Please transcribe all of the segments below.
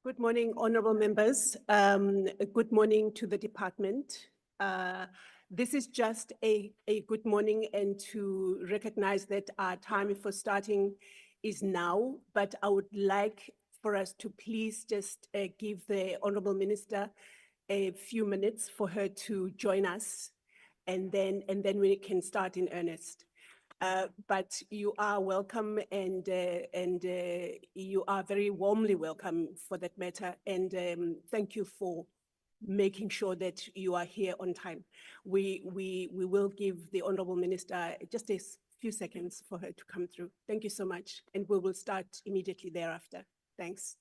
Good morning, honorable members. Good morning to the department. This is just a good morning and to recognize that our time for starting is now, but I would like for us to please just give the honorable minister a few minutes for her to join us, and then we can start in earnest. But you are welcome, and you are very warmly welcome for that matter. And thank you for making sure that you are here on time. We will give the honorable minister just a few seconds for her to come through. Thank you so much, and we will start immediately thereafter. Thanks.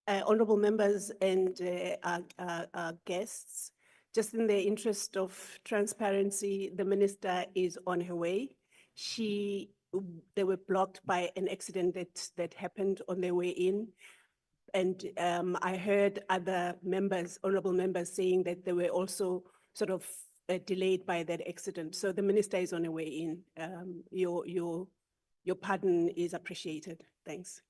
Honorable members and our guests, just in the interest of transparency, the minister is on her way. They were blocked by an accident that happened on their way in. And I heard other members, honorable members, saying that they were also sort of delayed by that accident. So the minister is on her way in. Your pardon is appreciated. Thanks.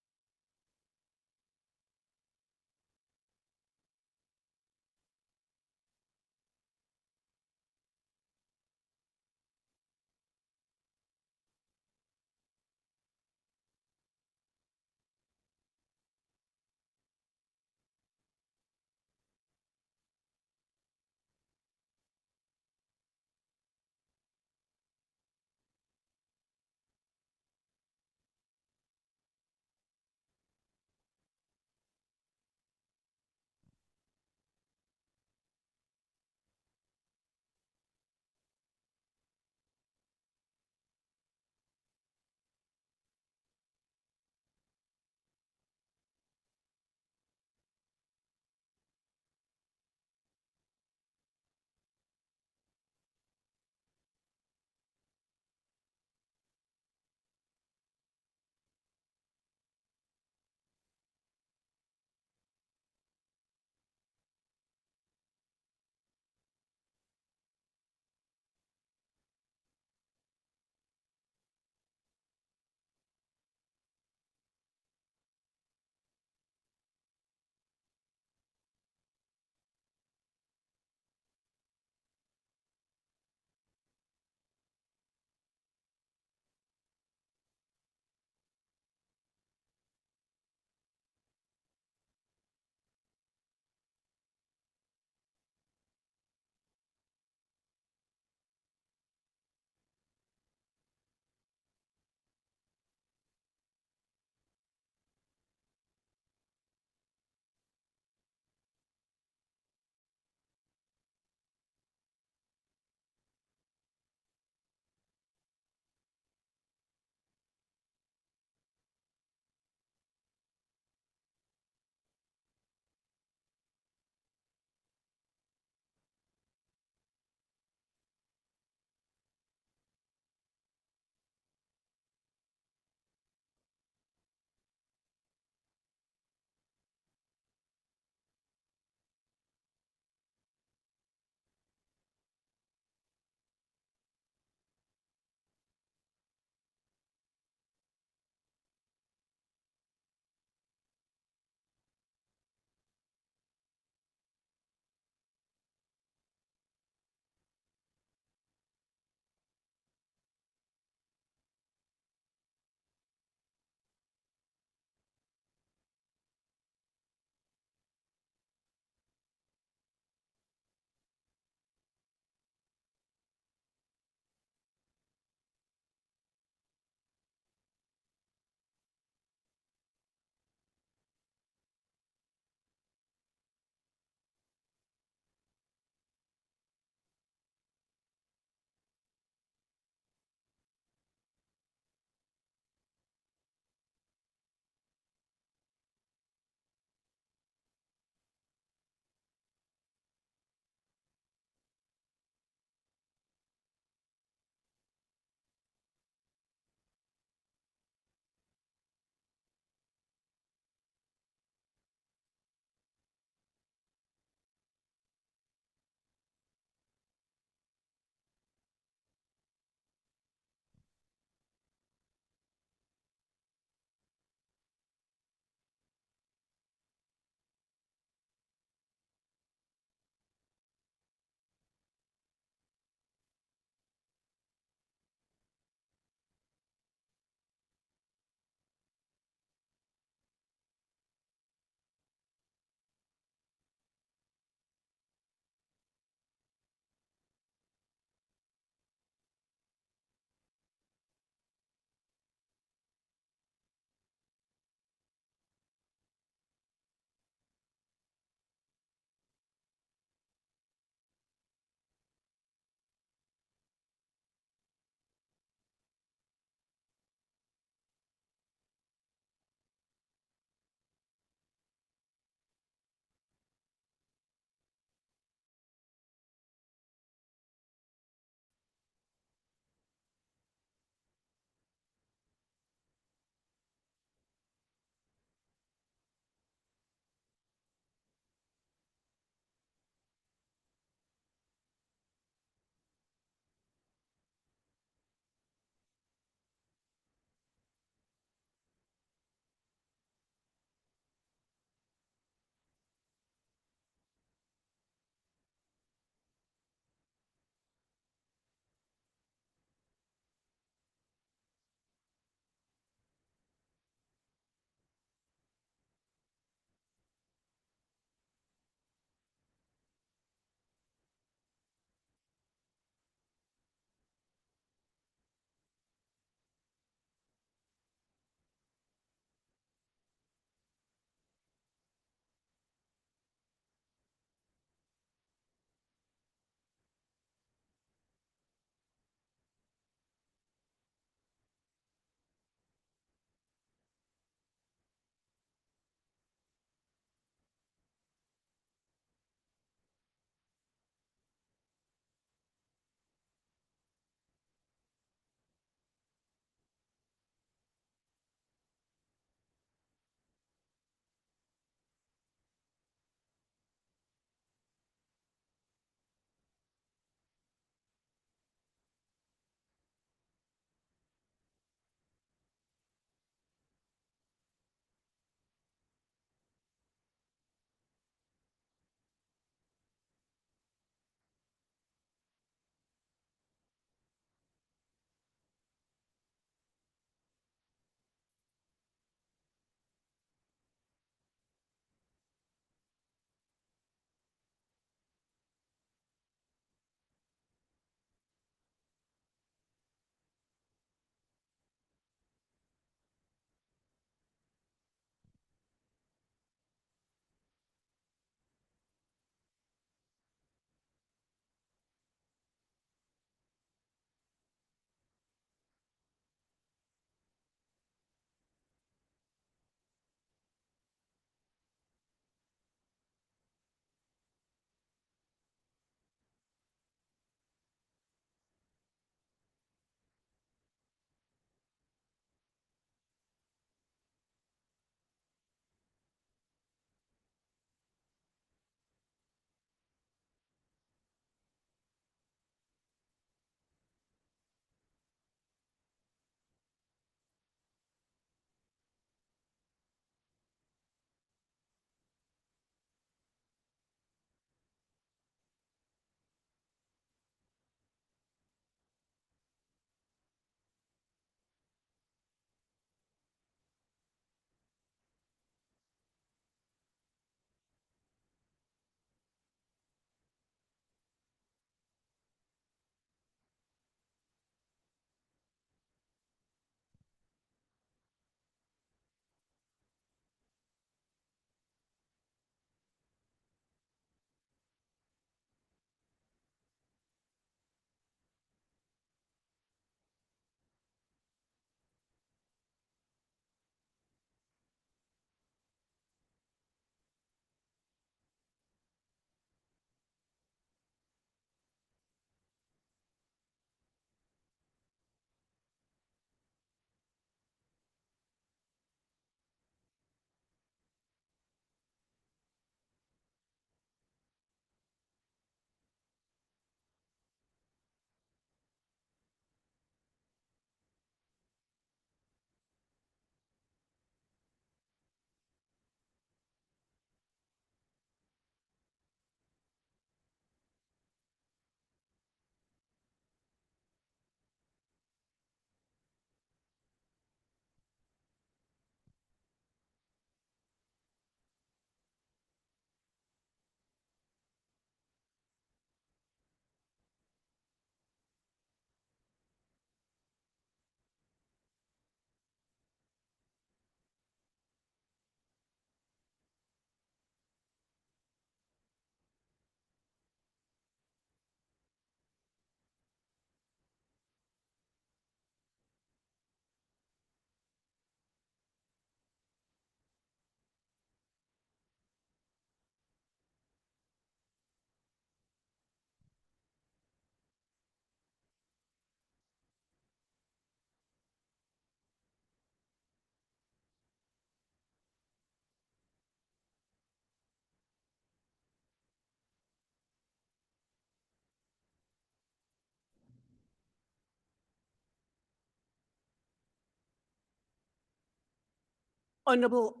Honorable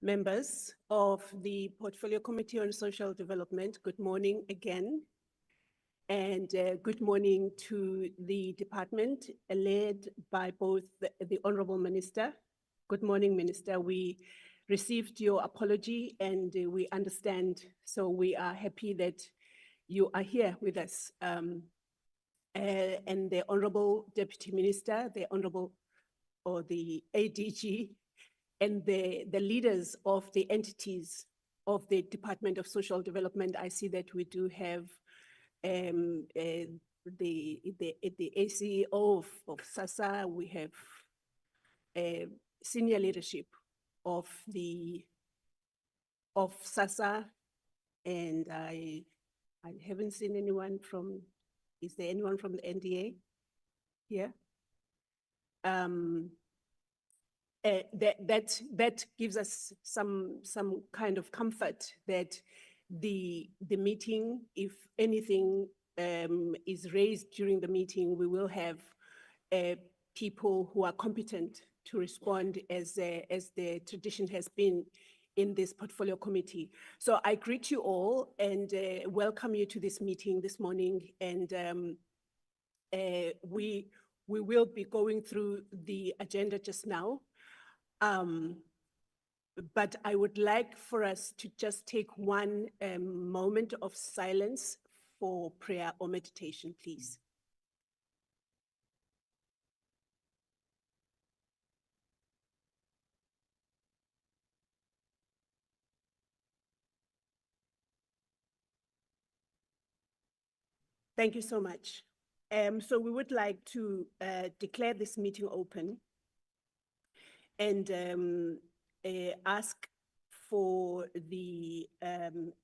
members of the Portfolio Committee on Social Development, good morning again. And good morning to the department led by both the Honorable Minister. Good morning, Minister. We received your apology and we understand, so we are happy that you are here with us. And the Honorable Deputy Minister, the Honorable or the ADG, and the leaders of the entities of the Department of Social Development. I see that we do have the ACEO of SASSA, we have senior leadership of SASSA, and I haven't seen anyone from, is there anyone from the NDA here? That gives us some kind of comfort that the meeting, if anything is raised during the meeting, we will have people who are competent to respond as the tradition has been in this portfolio committee. So I greet you all and welcome you to this meeting this morning. And we will be going through the agenda just now. But I would like for us to just take one moment of silence for prayer or meditation, please. Thank you so much. So we would like to declare this meeting open and ask for the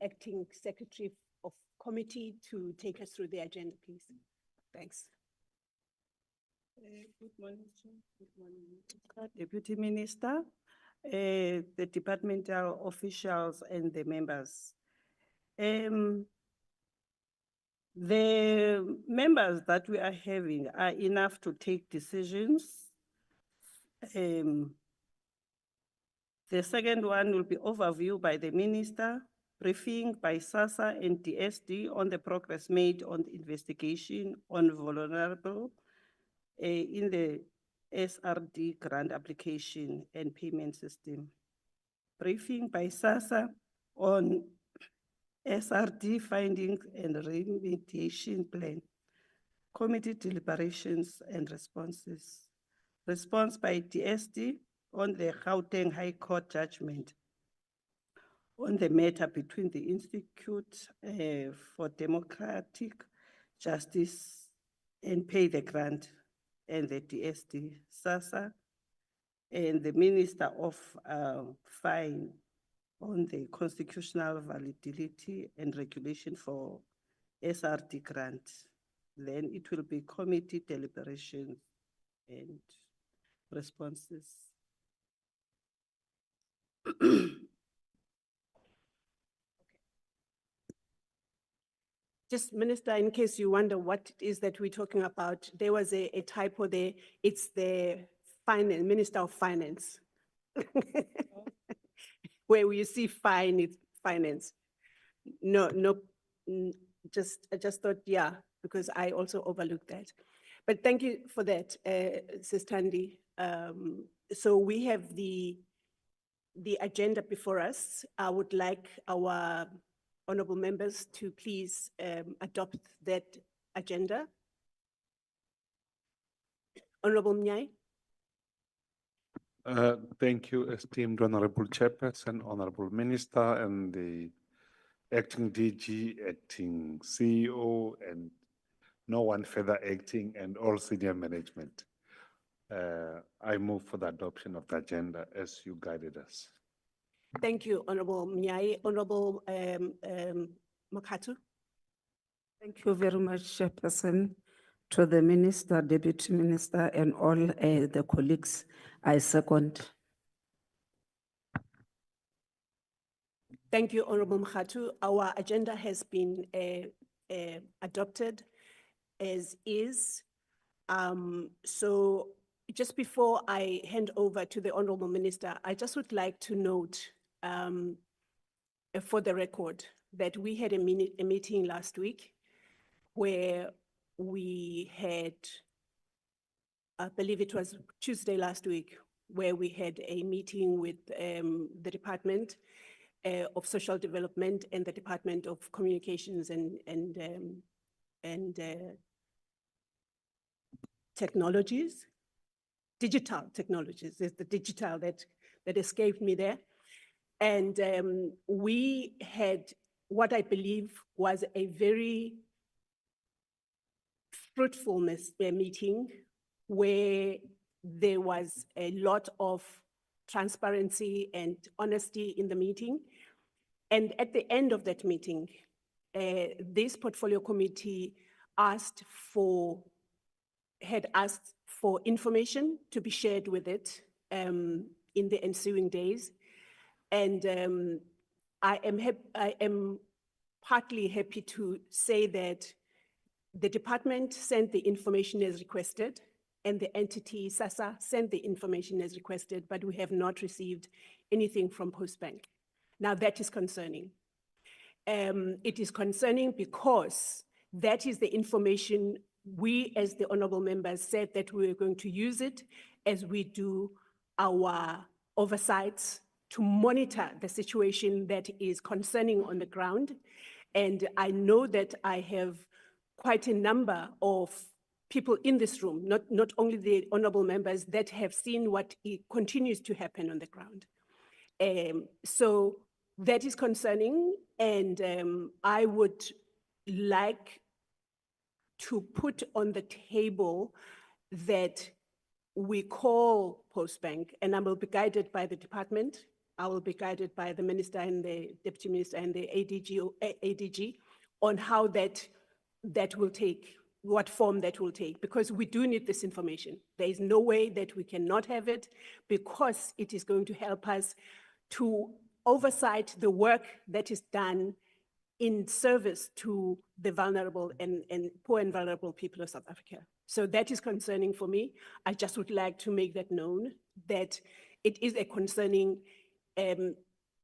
acting secretary of committee to take us through the agenda, please. Thanks. Good morning, sir. Good morning, Deputy Minister, the departmental officials and the members. The members that we are having are enough to take decisions. The second one will be overview by the minister, briefing by SASSA and DSD on the progress made on the investigation on vulnerable in the SRD Grant application and payment system. Briefing by SASSA on SRD findings and remediation plan, committee deliberations and responses. Response by DSD on the Gauteng High Court judgment on the matter between the Institute for Democratic Justice and Paythegrants and the DSD, SASSA, and the Minister of Fine on the Constitutional Validity and Regulation for SRD Grant. Then it will be committee deliberations and responses. Just Minister, in case you wonder what it is that we're talking about, there was a typo there. It's the finance, Minister of Finance. Where you see fine, it's finance. No, I just thought, yeah, because I also overlooked that. But thank you for that, Sis Thandi. So we have the agenda before us. I would like our honorable members to please adopt that agenda. Honorable Mnyai. Thank you, esteemed Honorable Chairperson, Honorable Minister, and the acting DG, acting CEO, and no one further acting, and all senior management. I move for the adoption of the agenda as you guided us. Thank you, Honorable Mnyai. Honorable Makatu. Thank you very much, Chairperson. To the Minister, Deputy Minister, and all the colleagues, I second. Thank you, Honorable Makatu. Our agenda has been adopted as is. So just before I hand over to the Honorable Minister, I just would like to note for the record that we had a meeting last week where we had, I believe it was Tuesday last week, where we had a meeting with the Department of Social Development and the Department of Communications and Technologies, digital technologies, is the digital that escaped me there. And we had what I believe was a very fruitful meeting where there was a lot of transparency and honesty in the meeting. And at the end of that meeting, this portfolio committee had asked for information to be shared with it in the ensuing days. And I am partly happy to say that the department sent the information as requested, and the entity SASSA sent the information as requested, but we have not received anything from Postbank. Now that is concerning. It is concerning because that is the information we, as the honorable members, said that we were going to use it as we do our oversights to monitor the situation that is concerning on the ground. And I know that I have quite a number of people in this room, not only the honorable members, that have seen what continues to happen on the ground. So that is concerning, and I would like to put on the table that we call Postbank, and I will be guided by the department. I will be guided by the minister and the deputy minister and the ADG on how that will take, what form that will take, because we do need this information. There is no way that we cannot have it, because it is going to help us to oversight the work that is done in service to the vulnerable and poor and vulnerable people of South Africa. So that is concerning for me. I just would like to make that known, that it is a concerning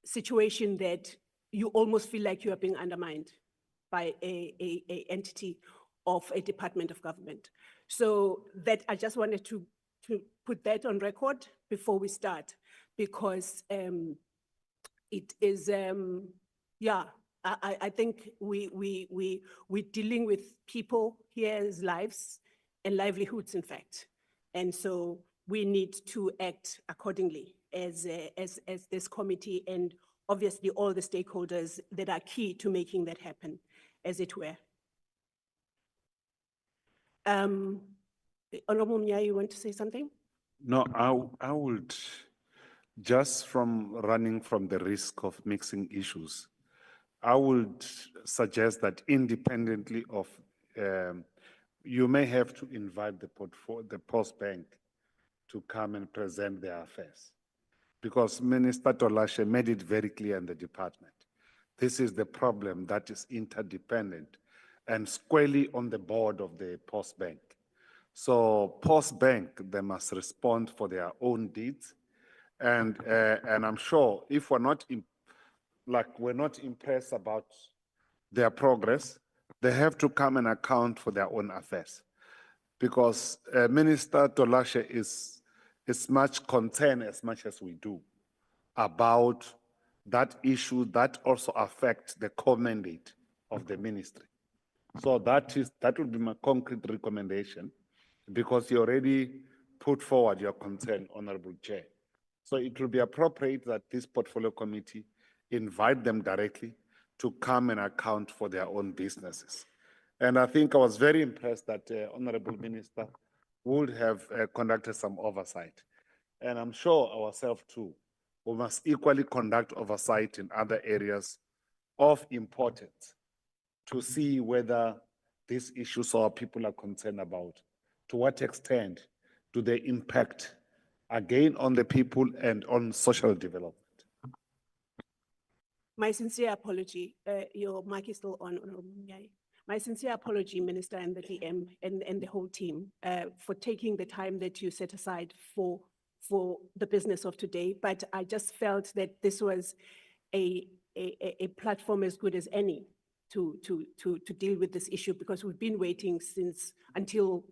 situation that you almost feel like you are being undermined by a entity of a department of government. So that I just wanted to put that on record before we start, because it is, yeah, I think we're dealing with people here's lives and livelihoods, in fact. And so we need to act accordingly as this committee, and obviously all the stakeholders that are key to making that happen, as it were. Honorable Mnyai, you want to say something? No, I would, just from running from the risk of mixing issues, I would suggest that independently of, you may have to invite the Postbank to come and present their affairs, because Minister Tolashe made it very clear in the department. This is the problem that is interdependent and squarely on the board of the Postbank. So Postbank, they must respond for their own deeds. And I'm sure if we're not impressed about their progress, they have to come and account for their own affairs. Because Minister Tolashe is much concerned, as much as we do, about that issue that also affects the core mandate of the ministry. So that would be my concrete recommendation, because you already put forward your concern, Honorable Chair. So it will be appropriate that this portfolio committee invite them directly to come and account for their own businesses. And I think I was very impressed that Honorable Minister would have conducted some oversight. And I'm sure ourselves too, we must equally conduct oversight in other areas of importance to see whether these issues our people are concerned about, to what extent do they impact, again, on the people and on social development. My sincere apology. Your mic is still on, Honorable Mnyai. My sincere apology, Minister and the DM and the whole team, for taking the time that you set aside for the business of today. But I just felt that this was a platform as good as any to deal with this issue, because we've been waiting until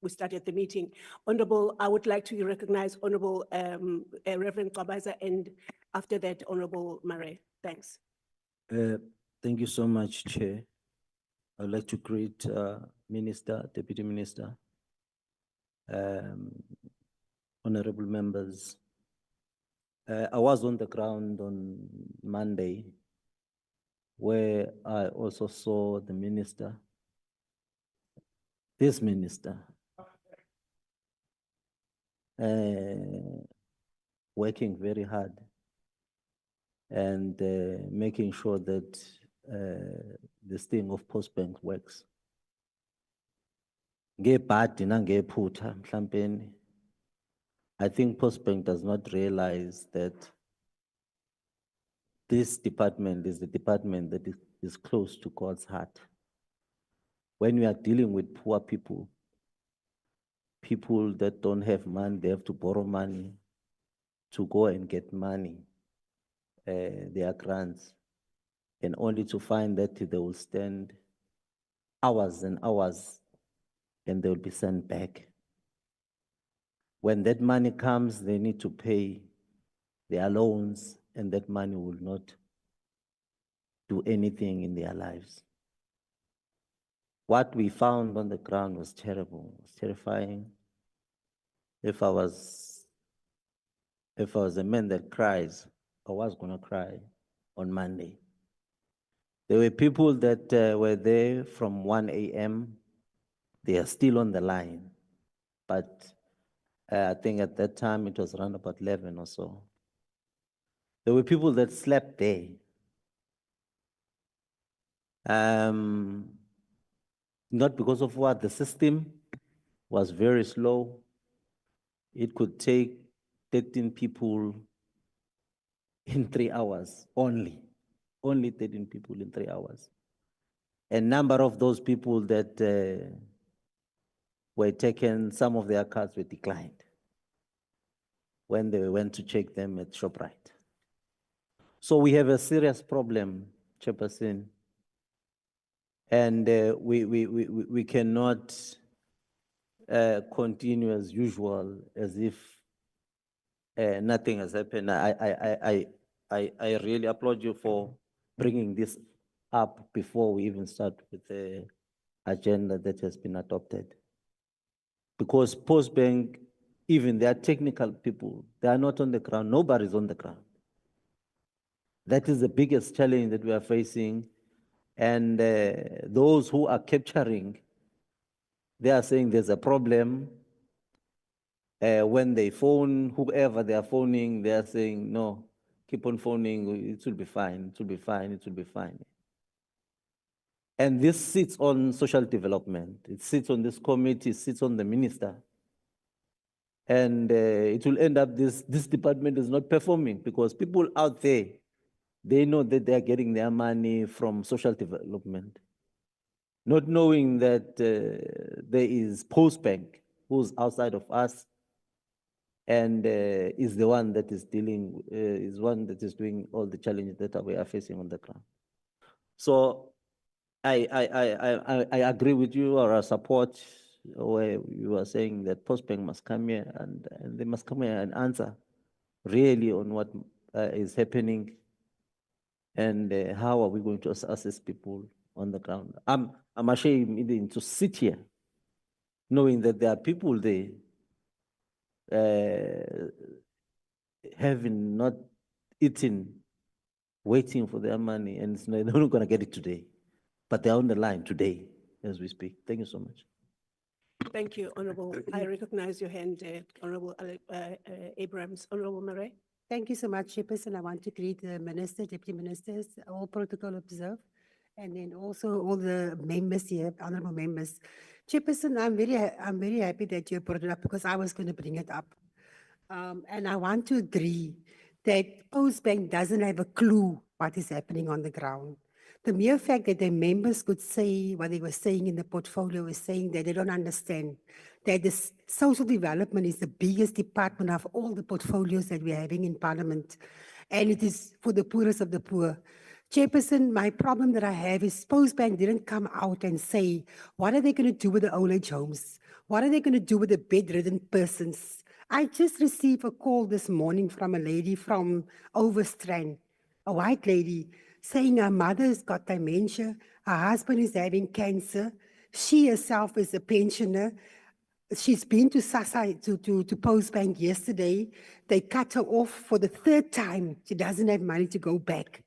we started the meeting. Honorable, I would like to recognize Honorable Reverend Qabaza, and after that, Honorable Mare. Thanks. Thank you so much, Chair. I would like to greet Minister, Deputy Minister, honorable members. I was on the ground on Monday, where I also saw the minister, this minister, working very hard and making sure that this thing of Postbank works. Ngebhadi nangephutha mhlawumbe, I think Postbank does not realize that this department is the department that is close to God's heart. When we are dealing with poor people, people that don't have money, they have to borrow money to go and get money, their grants, and only to find that they will stand hours and hours and they will be sent back. When that money comes, they need to pay their loans, and that money will not do anything in their lives. What we found on the ground was terrible, it was terrifying. If I was a man that cries, I was gonna cry on Monday. There were people that were there from 1 a.m. They are still on the line, but I think at that time it was around about 11 or so. There were people that slept there. Not because of what? The system was very slow. It could take 13 people in 3 hours only 13 people in 3 hours. A number of those people that were taken, some of their cards were declined when they went to check them at ShopRite. So we have a serious problem, Chairperson, and we cannot continue as usual as if nothing has happened. I really applaud you for bringing this up before we even start with the agenda that has been adopted. Because Postbank, even their technical people, they are not on the ground. Nobody's on the ground. That is the biggest challenge that we are facing. And those who are capturing, they are saying there's a problem. When they phone, whoever they are phoning, they are saying, no, keep on phoning, it will be fine, it will be fine, it will be fine. And this sits on social development. It sits on this committee, it sits on the minister. And it will end up this department is not performing because people out there, they know that they are getting their money from social development, not knowing that there is Postbank who's outside of us and is the one that is dealing, is one that is doing all the challenges that we are facing on the ground. So I agree with you, or I support where you are saying that Postbank must come here and they must come here and answer really on what is happening and how are we going to assess people on the ground. I'm ashamed even to sit here knowing that there are people there having not eaten, waiting for their money, and they're not going to get it today. But they're on the line today as we speak. Thank you so much. Thank you, Honorable. I recognize your hand, Honorable Abrams. Honorable Mare. Thank you so much, Chairperson. I want to greet the Minister, Deputy Ministers, all protocol observed, and then also all the members here, honorable members. Chairperson, I'm very happy that you brought it up because I was going to bring it up. And I want to agree that Postbank doesn't have a clue what is happening on the ground. the mere fact that the members could say what they were saying in the portfolio is saying that they don't understand that this social development is the biggest department of all the portfolios that we're having in Parliament. And it is for the poorest of the poor. Chairperson, my problem that I have is Postbank didn't come out and say, what are they going to do with the old age homes? What are they going to do with the bedridden persons? I just received a call this morning from a lady from Overstrand, a white lady, saying her mother's got dementia, her husband is having cancer, she herself is a pensioner. She's been to SASSA, to Postbank yesterday. They cut her off for the third time. She doesn't have money to go back.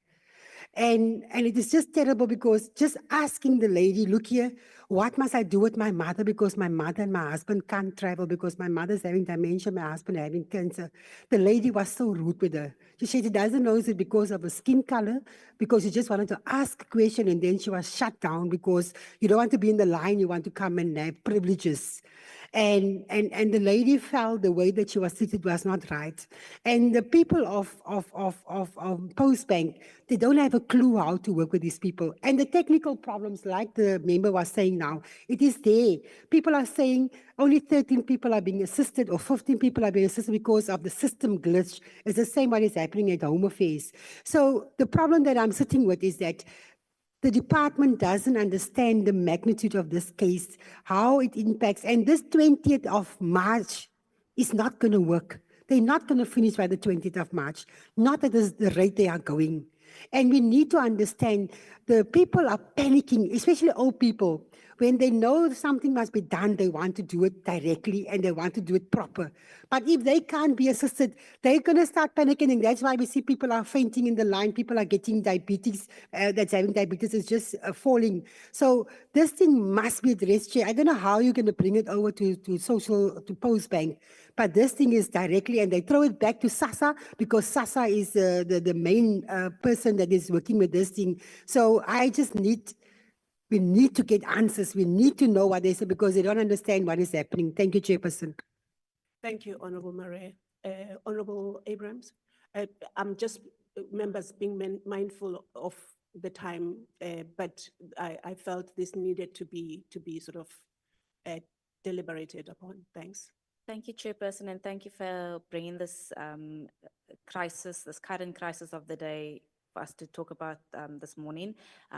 And it is just terrible because just asking the lady, look here, what must I do with my mother? Because my mother and my husband can't travel because my mother's having dementia, my husband having cancer. The lady was so rude with her. She said she doesn't know is it because of her skin color, because she just wanted to ask a question and then she was shut down because you don't want to be in the line, you want to come and have privileges. And the lady felt the way that she was treated was not right. And the people of Postbank, they don't have a clue how to work with these people. And the technical problems, like the member was saying now, it is there. People are saying only 13 people are being assisted or 15 people are being assisted because of the system glitch. It's the same what is happening at Home Affairs. So the problem that I'm sitting with is that the department doesn't understand the magnitude of this case, how it impacts. And this 20th of March is not going to work. They're not going to finish by the 20th of March, not at the rate they are going. And we need to understand the people are panicking, especially old people. When they know something must be done, they want to do it directly and they want to do it proper. But if they can't be assisted, they're going to start panicking. And that's why we see people are fainting in the line. People are getting diabetes. That's having diabetes is just falling. So this thing must be addressed, Chair. I don't know how you're going to bring it over to Postbank. But this thing is directly, and they throw it back to SASSA because SASSA is the main person that is working with this thing. So we need to get answers. We need to know what they say because they don't understand what is happening. Thank you, Chairperson. Thank you, Honorable Marais. Honorable Abrams, I'm just members being mindful of the time, but I felt this needed to be sort of deliberated upon. Thanks. Thank you, Chairperson, and thank you for bringing this crisis, this current crisis of the day for us to talk about this morning,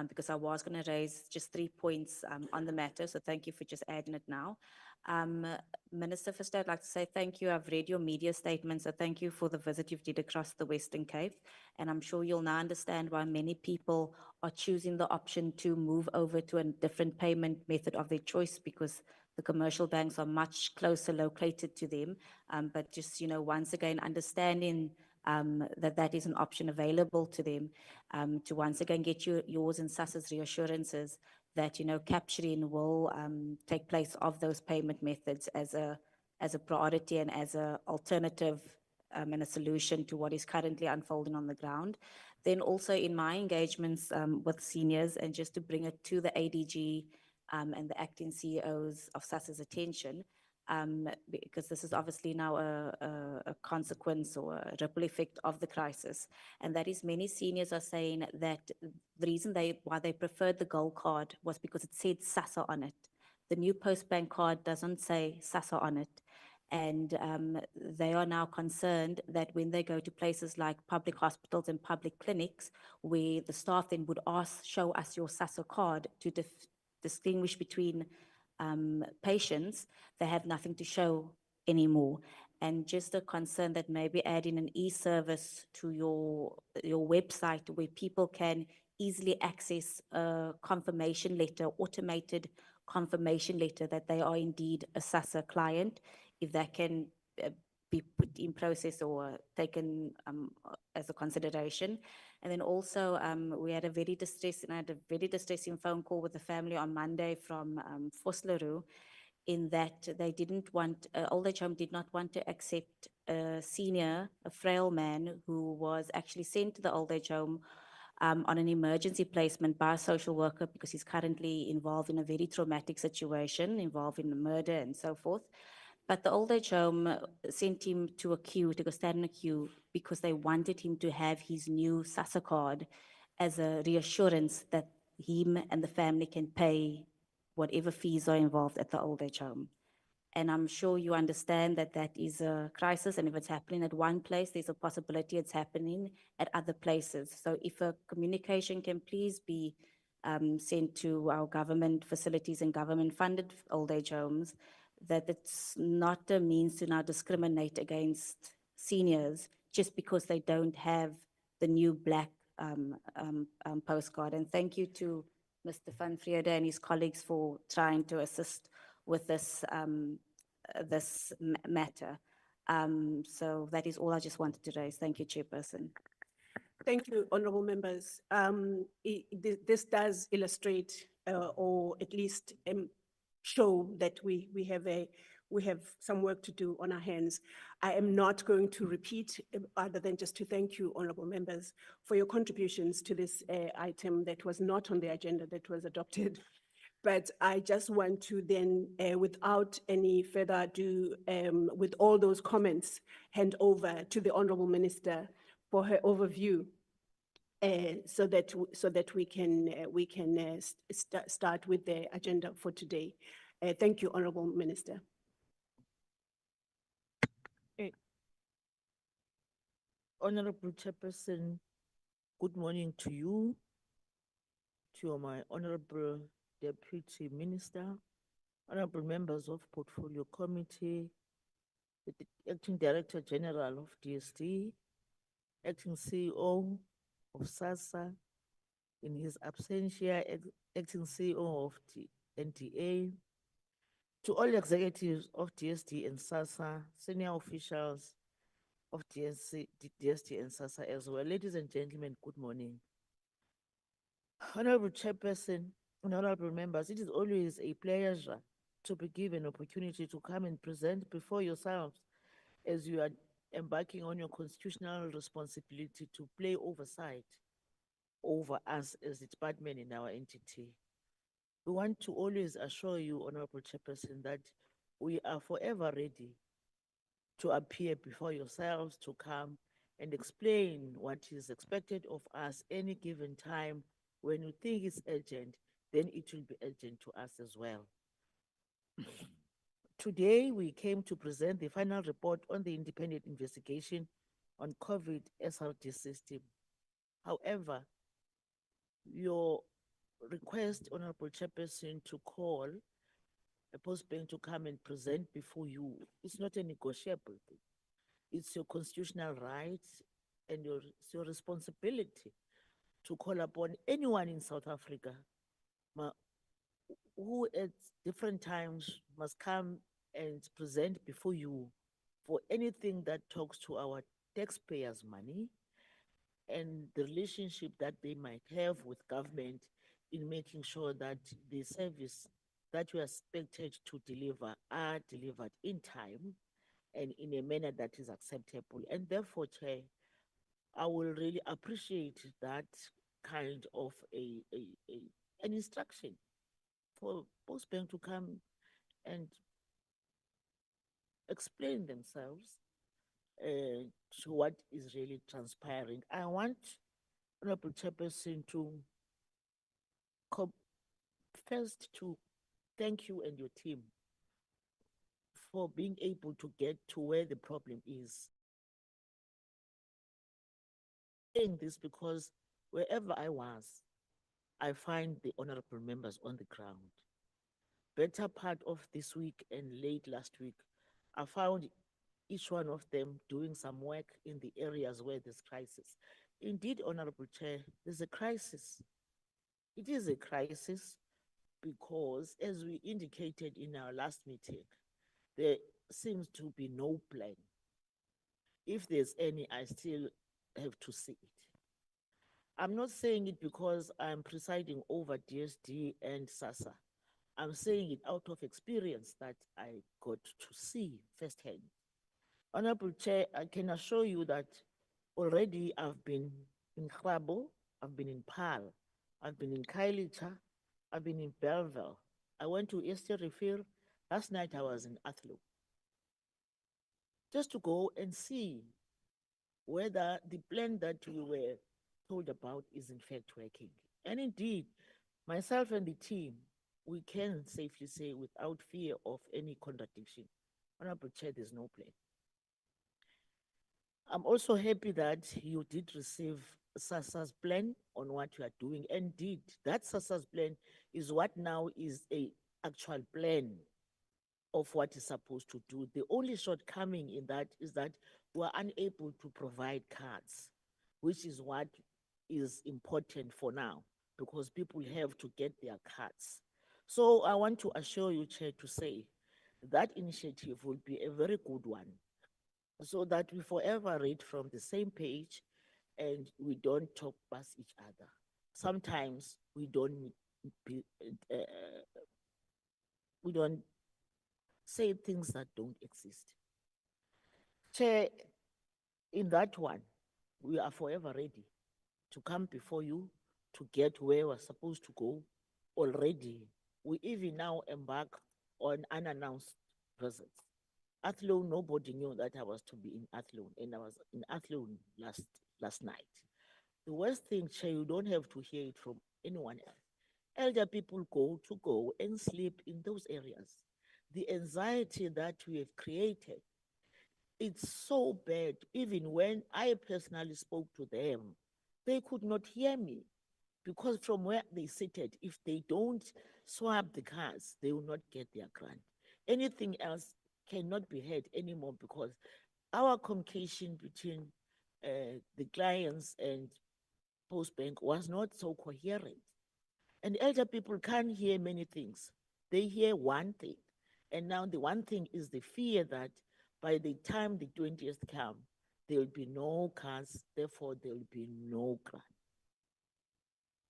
because I was going to raise just 3 points on the matter, so thank you for just adding it now. Minister, first I'd like to say thank you. I've read your media statements, so thank you for the visit you've did across the Western Cape, and I'm sure you'll now understand why many people are choosing the option to move over to a different payment method of their choice, because the commercial banks are much closer located to them. But just, once again, understanding that is an option available to them, to once again get yours and SASSA's reassurances that, capturing will take place of those payment methods as a priority and as an alternative and a solution to what is currently unfolding on the ground. Then also in my engagements with seniors, and just to bring it to the ADG and the acting CEOs of SASSA's attention, because this is obviously now a consequence or a ripple effect of the crisis. And that is, many seniors are saying that the reason why they preferred the gold card was because it said SASSA on it. The new Postbank card doesn't say SASSA on it. And they are now concerned that when they go to places like public hospitals and public clinics, where the staff then would show us your SASSA card to distinguish between patients, they have nothing to show anymore. And just a concern that maybe adding an e-service to your website where people can easily access a confirmation letter, automated confirmation letter that they are indeed a SASSA client, if that can be put in process or taken as a consideration. And then also, we had a very distressing phone call with the family on Monday from Vosloorus, in that they didn't want, old age home did not want to accept a frail man who was actually sent to the old age home on an emergency placement by a social worker because he's currently involved in a very traumatic situation involving a murder and so forth. But the old age home sent him to go stand in a queue because they wanted him to have his new SASSA card as a reassurance that him and the family can pay whatever fees are involved at the old age home. And I'm sure you understand that that is a crisis, and if it's happening at one place, there's a possibility it's happening at other places. So if a communication can please be sent to our government facilities and government-funded old age homes, that it's not a means to now discriminate against seniors just because they don't have the new black postcard. And thank you to Mr. Van Vrede and his colleagues for trying to assist with this, matter. So that is all I just wanted to raise. Thank you, Chairperson. Thank you, honorable members. This does illustrate or at least show that we have some work to do on our hands. I am not going to repeat other than just to thank you, honorable members, for your contributions to this item that was not on the agenda, that was adopted. But I just want to then, without any further ado, with all those comments, hand over to the Honorable Minister for her overview, so that we can start with the agenda for today. Thank you, Honorable Minister. Honorable Chairperson, good morning to you, to my Honorable Deputy Minister, honorable members of Portfolio Committee, the Acting Director General of DSD, Acting CEO of SASSA, in his absentia, Acting CEO of NDA, to all executives of DSD and SASSA, senior officials of DSD and SASSA as well. Ladies and gentlemen, good morning. Honorable Chairperson, honorable members, it is always a pleasure to be given opportunity to come and present before yourselves as you are embarking on your constitutional responsibility to play oversight over us as the department in our entity. We want to always assure you, honorable Chairperson, that we are forever ready to appear before yourselves, to come and explain what is expected of us any given time. When you think it's urgent, then it will be urgent to us as well. Today, we came to present the final report on the independent investigation on COVID SRD system. However, your request, Honorable Chairperson, to call a postbank to come and present before you, it's not a negotiable thing. It's your constitutional right and it's your responsibility to call upon anyone in South Africa who at different times must come and present before you for anything that talks to our taxpayers' money and the relationship that they might have with government in making sure that the service that we are expected to deliver are delivered in time and in a manner that is acceptable. And therefore, Chair, I will really appreciate that kind of an instruction for Postbank to come and explain themselves to what is really transpiring. I want Honorable Chairperson to first to thank you and your team for being able to get to where the problem is. Saying this because wherever I was, I find the honorable members on the ground. Better part of this week and late last week, I found each one of them doing some work in the areas where there's crisis. Indeed, Honorable Chair, there's a crisis. It is a crisis because, as we indicated in our last meeting, there seems to be no plan. If there's any, I still have to see it. I'm not saying it because I'm presiding over DSD and SASSA. I'm saying it out of experience that I got to see firsthand. Honorable Chair, I can assure you that already I've been in Grabo, I've been in Paarl, I've been in Khayelitsha, I've been in Bellville. I went to Easter Refill. Last night I was in Athlone. Just to go and see whether the plan that we were told about is in fact working. And indeed, myself and the team, we can safely say without fear of any contradiction, Honorable Chair, there's no plan. I'm also happy that you did receive SASSA's plan on what you are doing. Indeed, that SASSA's plan is what now is a actual plan of what is supposed to do. The only shortcoming in that is that we are unable to provide cards, which is what is important for now, because people have to get their cards. So I want to assure you, Chair, to say that initiative will be a very good one, so that we forever read from the same page and we don't talk past each other. Sometimes we don't say things that don't exist. Chair, in that one, we are forever ready to come before you to get where we're supposed to go. Already, we even now embark on unannounced visits. Athlone, nobody knew that I was to be in Athlone, and I was in Athlone last night. The worst thing, Chair, you don't have to hear it from anyone else. Elder people go and sleep in those areas. The anxiety that we have created, it's so bad. Even when I personally spoke to them, they could not hear me, because from where they seated, if they don't swap the cars, they will not get their grant. Anything else cannot be heard anymore, because our communication between the clients and Post Bank was not so coherent. And elder people can't hear many things. They hear one thing. And now the one thing is the fear that by the time the 20th come, there will be no cars, therefore there will be no grant.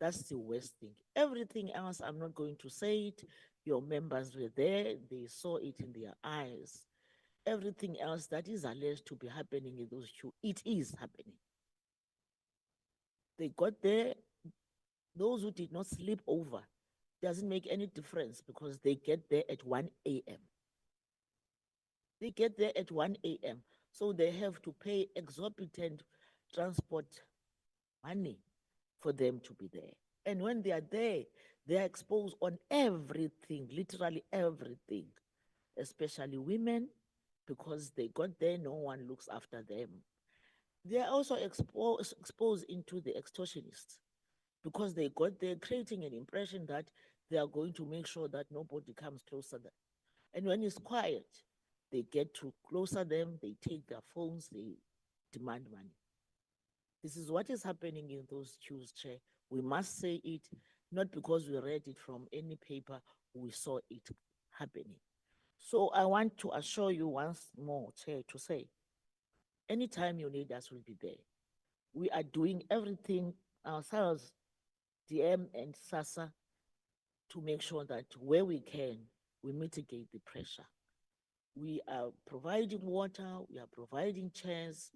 That's the worst thing. Everything else, I'm not going to say it. Your members were there, they saw it in their eyes. Everything else that is alleged to be happening in those two, it is happening. They got there. Those who did not sleep over, doesn't make any difference, because they get there at 1 a.m. They get there at 1 a.m. So they have to pay exorbitant transport money for them to be there. And when they are there, they are exposed on everything, literally everything, especially women, because they got there, no one looks after them. They are also exposed into the extortionists, because they got there creating an impression that they are going to make sure that nobody comes closer to them. And when it's quiet, they get too closer them, they take their phones, they demand money. This is what is happening in those queues, Chair. We must say it, not because we read it from any paper, we saw it happening. So I want to assure you once more, Chair, to say, anytime you need us, we'll be there. We are doing everything ourselves, DM and SASSA, to make sure that where we can, we mitigate the pressure. We are providing water, we are providing chairs.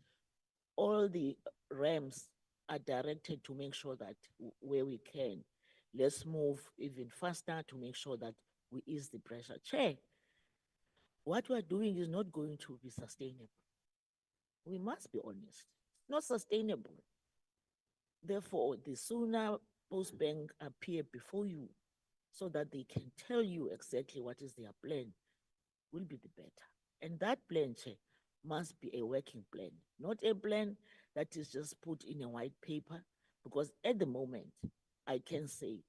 All the ramps are directed to make sure that where we can, let's move even faster to make sure that we ease the pressure. Chair, what we are doing is not going to be sustainable. We must be honest, not sustainable. Therefore, the sooner Post Bank appear before you so that they can tell you exactly what is their plan, will be the better. And that plan, Chair, must be a working plan, not a plan that is just put in a white paper, because at the moment, I can say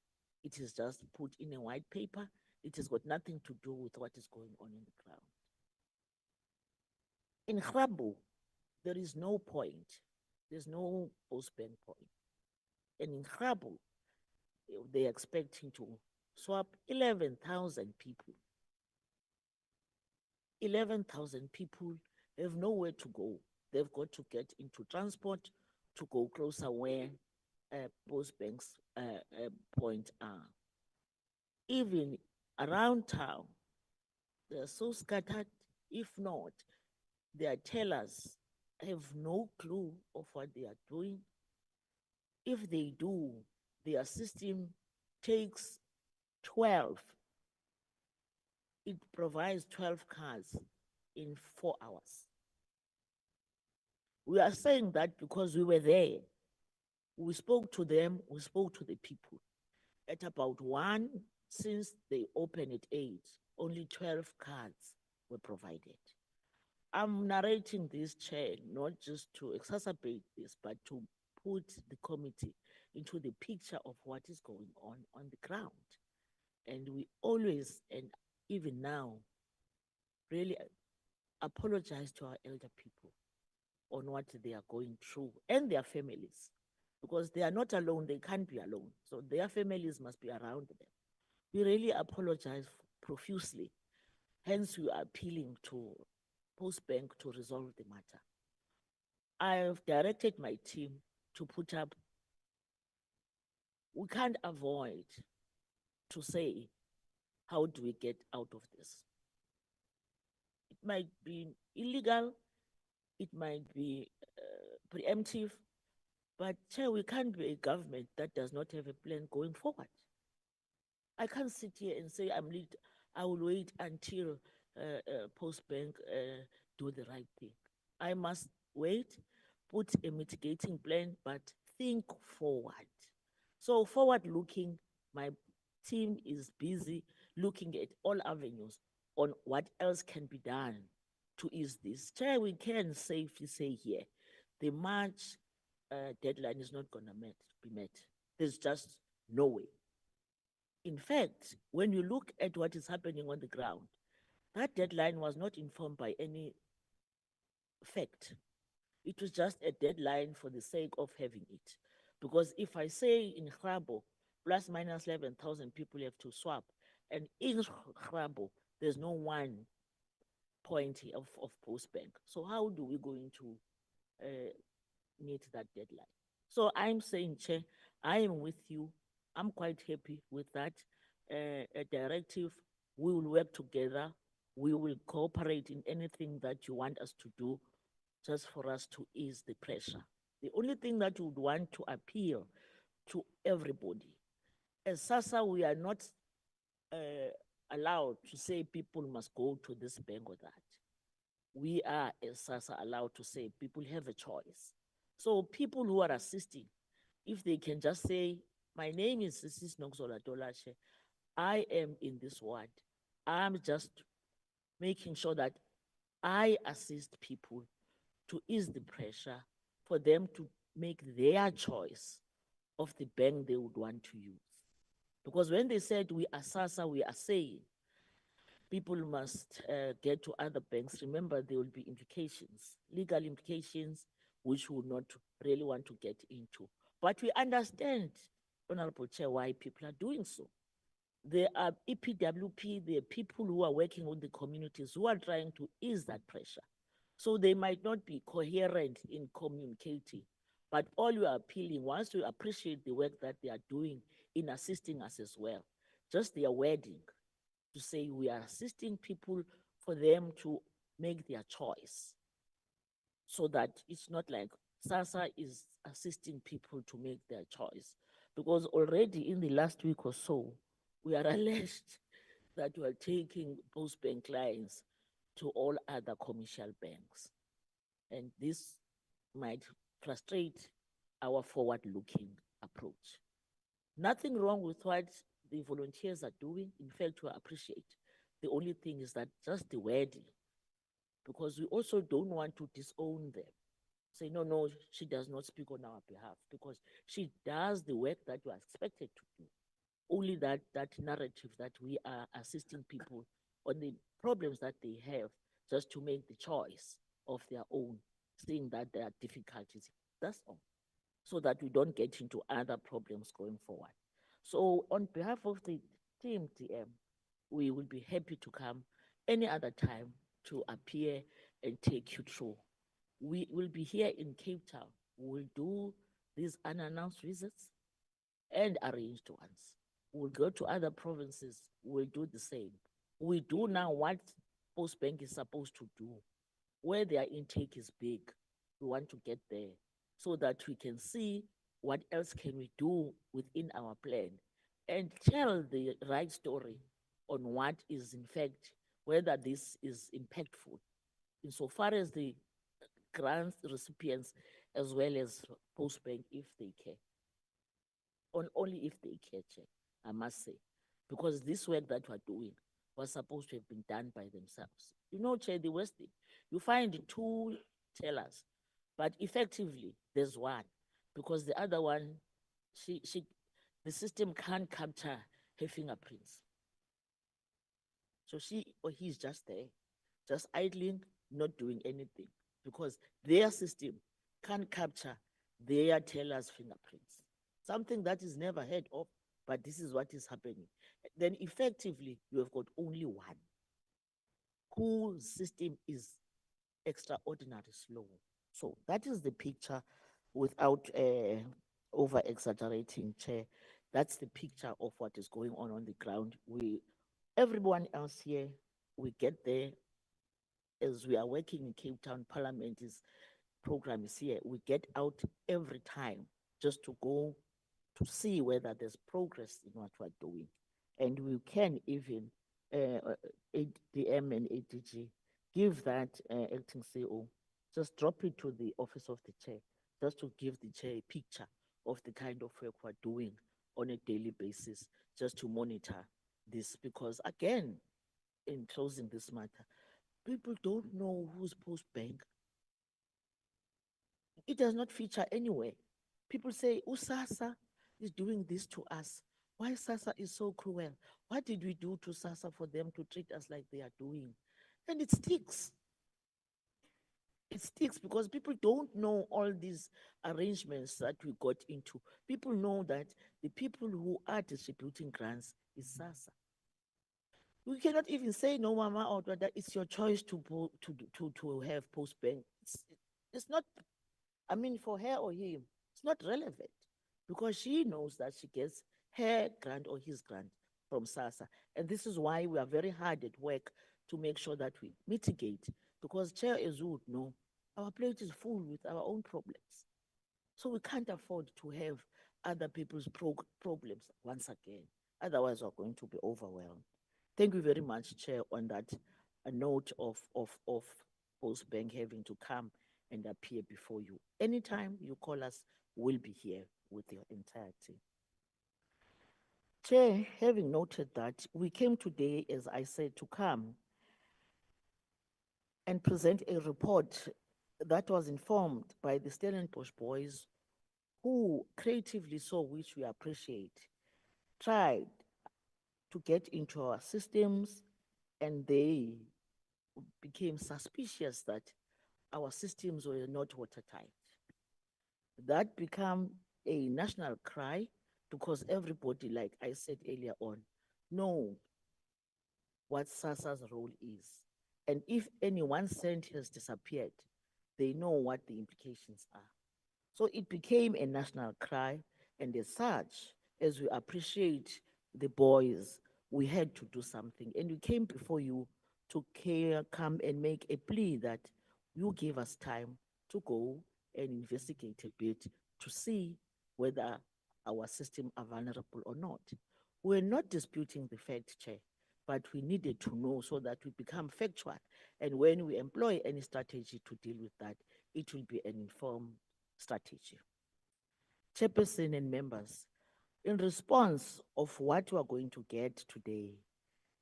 it is just put in a white paper. It has got nothing to do with what is going on in the ground. In Grabo, there is no point. There's no Post Bank point. And in Grabo, they're expecting to swap 11,000 people. 11,000 people have nowhere to go. They've got to get into transport to go closer where Post Bank's point are. Even around town, they're so scattered. If not, their tellers have no clue of what they are doing. If they do, their system takes 12. It provides 12 cars in 4 hours. We are saying that because we were there. We spoke to them, we spoke to the people. At about 1, since they opened at 8, only 12 cards were provided. I'm narrating this, Chair, not just to exacerbate this, but to put the committee into the picture of what is going on the ground. And we always, and even now, really apologize to our elder people on what they are going through and their families, because they are not alone, they can't be alone. So their families must be around them. We really apologize profusely. Hence, we are appealing to Post Bank to resolve the matter. I've directed my team to put up, we can't avoid to say, how do we get out of this? It might be illegal, it might be preemptive, but Chair, we can't be a government that does not have a plan going forward. I can't sit here and say I will wait until Post Bank do the right thing. I must wait, put a mitigating plan, but think forward. So forward looking, my team is busy looking at all avenues on what else can be done to ease this. Chair, we can safely say here, the March deadline is not gonna be met. There's just no way. In fact, when you look at what is happening on the ground, that deadline was not informed by any fact. It was just a deadline for the sake of having it. Because if I say in Grabo, plus minus 11,000 people have to swap, and in Grabo, there's no 1 point of Post Bank. So how do we going to meet that deadline? So I'm saying, Chair, I am with you. I'm quite happy with that directive. We will work together. We will cooperate in anything that you want us to do, just for us to ease the pressure. The only thing that we would want to appeal to everybody, as SASSA, we are not allowed to say people must go to this bank or that. We are, as SASSA, allowed to say people have a choice. So people who are assisting, if they can just say, my name is Sisis Nokzola Dolashe, I am in this ward. I'm just making sure that I assist people to ease the pressure for them to make their choice of the bank they would want to use. Because when they said we are SASSA, we are saying people must get to other banks. Remember, there will be implications, legal implications, which we would not really want to get into. But we understand, Honorable Chair, why people are doing so. There are EPWP, there are people who are working with the communities who are trying to ease that pressure. So they might not be coherent in communicating, but all you are appealing, once you appreciate the work that they are doing in assisting us as well, just their wording to say we are assisting people for them to make their choice, so that it's not like SASSA is assisting people to make their choice. Because already in the last week or so, we are alleged that we are taking Post Bank clients to all other commercial banks. And this might frustrate our forward-looking approach. Nothing wrong with what the volunteers are doing. In fact, we appreciate. The only thing is that just the wording, because we also don't want to disown them. Say, no, she does not speak on our behalf, because she does the work that we are expected to do. Only that narrative that we are assisting people on the problems that they have, just to make the choice of their own, seeing that there are difficulties. That's all. So that we don't get into other problems going forward. So on behalf of the team, TM, we will be happy to come any other time to appear and take you through. We will be here in Cape Town. We'll do these unannounced visits and arranged ones. We'll go to other provinces. We'll do the same. We do now what Post Bank is supposed to do. Where their intake is big, we want to get there so that we can see what else can we do within our plan and tell the right story on what is in fact, whether this is impactful insofar as the grant recipients as well as Post Bank, if they care. only if they care, Chair, I must say, because this work that we're doing was supposed to have been done by themselves. You know, Chair, the worst thing, you find two tellers, but effectively there's one, because the other one, the system can't capture her fingerprints. So she or he's just there, just idling, not doing anything, because their system can't capture their teller's fingerprints. Something that is never heard of, but this is what is happening. Then effectively, you have got only one whose system is extraordinarily slow. So that is the picture without over exaggerating, Chair. That's the picture of what is going on the ground. Everyone else here, we get there as we are working in Cape Town. Parliament program is here. We get out every time just to go to see whether there's progress in what we're doing. And we can even, ADM and ADG, give that acting CEO, just drop it to the office of the chair, just to give the chair a picture of the kind of work we're doing on a daily basis, just to monitor this. Because again, in closing this matter, people don't know who's post bank. It does not feature anywhere. People say, SASSA is doing this to us. Why SASSA is so cruel? What did we do to SASSA for them to treat us like they are doing? And it sticks. It sticks because people don't know all these arrangements that we got into. People know that the people who are distributing grants is SASSA. We cannot even say, no, Mama, or that it's your choice to have post bank. It's not, I mean, for her or him, it's not relevant because she knows that she gets her grant or his grant from SASSA. And this is why we are very hard at work to make sure that we mitigate, because Chair, as you would know, our plate is full with our own problems. So we can't afford to have other people's problems once again. Otherwise, we're going to be overwhelmed. Thank you very much, Chair, on that a note of Post Bank having to come and appear before you. Anytime you call us, we'll be here with your entire team. Chair, having noted that, we came today, as I said, to come and present a report that was informed by the Stellenbosch boys who creatively, so which we appreciate, tried to get into our systems, and they became suspicious that our systems were not watertight. That became a national cry because everybody, like I said earlier on, know what SASSA's role is. And if any 1 cent has disappeared, they know what the implications are. So it became a national cry, and as such, as we appreciate the boys, we had to do something. And we came before you to come and make a plea that you give us time to go and investigate a bit to see whether our system are vulnerable or not. We're not disputing the fact, Chair, but we needed to know so that we become factual. And when we employ any strategy to deal with that, it will be an informed strategy. Chairperson and members, in response of what we are going to get today,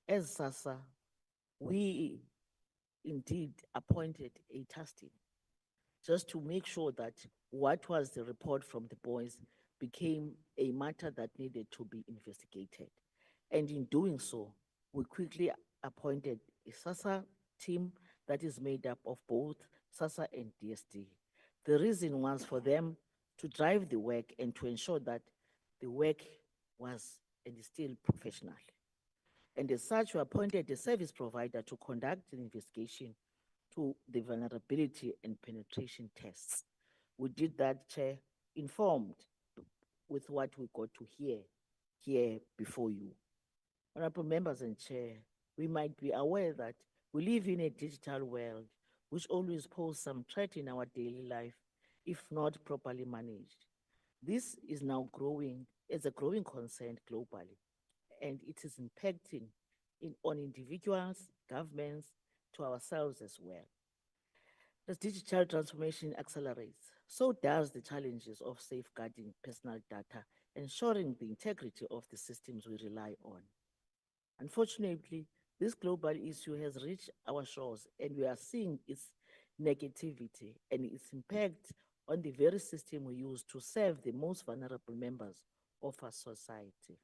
as SASSA, we indeed appointed a task team just to make sure that what was the report from the boys became a matter that needed to be investigated. And in doing so, we quickly appointed a SASSA team that is made up of both SASSA and DSD. The reason was for them to drive the work and to ensure that the work was and is still professional. And as such, we appointed a service provider to conduct an investigation to the vulnerability and penetration tests. We did that, Chair, informed with what we got to hear here before you. Honorable members and Chair, we might be aware that we live in a digital world which always poses some threat in our daily life if not properly managed. This is now growing as a growing concern globally, and it is impacting on individuals, governments, to ourselves as well. As digital transformation accelerates, so does the challenges of safeguarding personal data ensuring the integrity of the systems we rely on. Unfortunately, this global issue has reached our shores and we are seeing its negativity and its impact on the very system we use to serve the most vulnerable members of our society.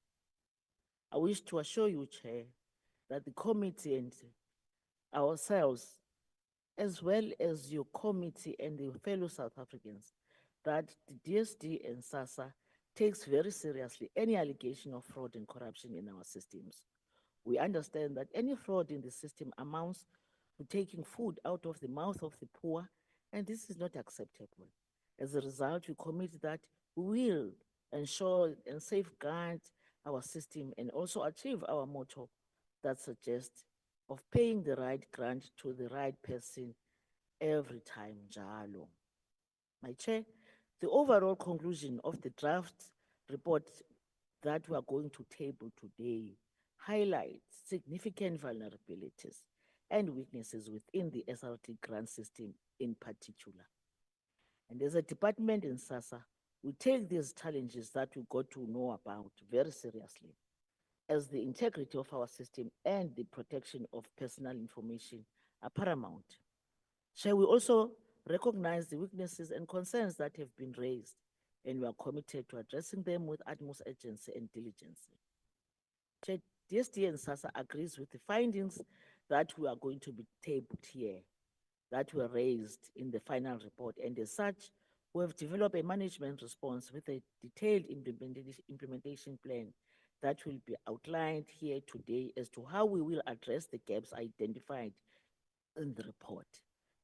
I wish to assure you, Chair, that the committee and ourselves, as well as your committee and the fellow South Africans, that the DSD and SASSA takes very seriously any allegation of fraud and corruption in our systems. We understand that any fraud in the system amounts to taking food out of the mouth of the poor, and this is not acceptable. As a result, we commit that we will ensure and safeguard our system and also achieve our motto that suggests of paying the right grant to the right person every time, Jalo. My Chair, the overall conclusion of the draft report that we are going to table today highlights significant vulnerabilities and weaknesses within the SRD grant system in particular. And as a department in SASSA, we take these challenges that we got to know about very seriously, as the integrity of our system and the protection of personal information are paramount. Shall we also recognize the weaknesses and concerns that have been raised, and we are committed to addressing them with utmost urgency and diligence. Chair, DSD and SASSA agrees with the findings that we are going to be tabled here, that were raised in the final report, and as such, we have developed a management response with a detailed implementation plan that will be outlined here today as to how we will address the gaps identified in the report.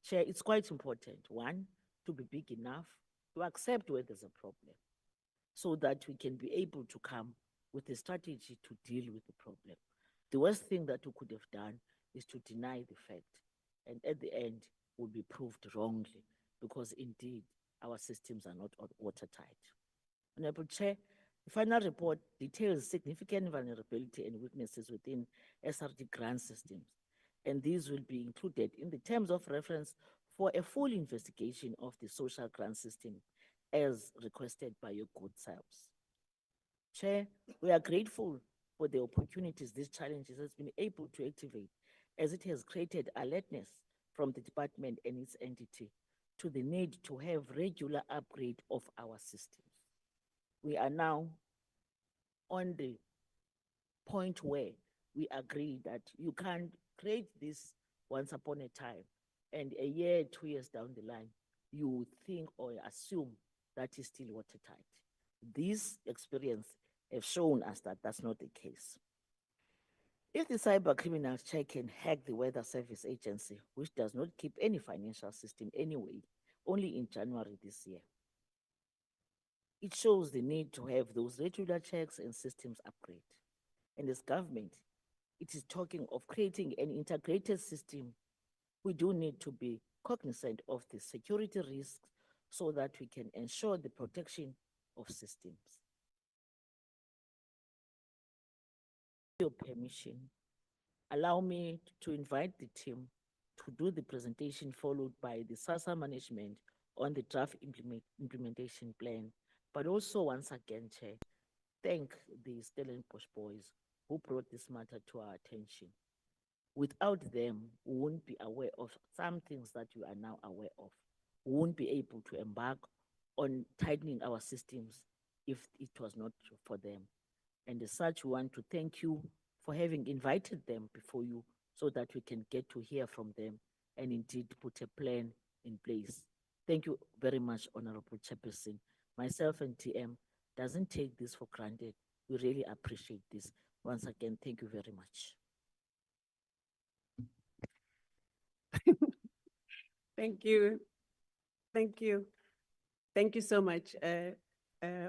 Chair, it's quite important, one, to be big enough to accept where there's a problem so that we can be able to come with a strategy to deal with the problem. The worst thing that we could have done is to deny the fact, and at the end will be proved wrongly, because indeed our systems are not watertight. Honorable Chair, the final report details significant vulnerability and weaknesses within SRD grant systems, and these will be included in the terms of reference for a full investigation of the social grant system as requested by your good selves. Chair, we are grateful for the opportunities this challenge has been able to activate, as it has created alertness from the department and its entity to the need to have regular upgrade of our systems. We are now on the point where we agree that you can't create this once upon a time and a year, 2 years down the line, you think or assume that is still watertight. This experience have shown us that that's not the case. If the cyber criminals can hack the Weather Service Agency, which does not keep any financial system anyway, only in January this year, it shows the need to have those regular checks and systems upgrade. And as government, it is talking of creating an integrated system. We do need to be cognizant of the security risks so that we can ensure the protection of systems. With your permission, allow me to invite the team to do the presentation, followed by the SASSA management on the draft implementation plan. But also, once again, Chair, thank the Stellenbosch boys who brought this matter to our attention. Without them, we won't be aware of some things that you are now aware of. We won't be able to embark on tightening our systems if it was not for them. And as such, we want to thank you for having invited them before you so that we can get to hear from them and indeed put a plan in place. Thank you very much, Honorable Chairperson. Myself and TM doesn't take this for granted. We really appreciate this. Once again, thank you very much. Thank you. Thank you. Thank you so much,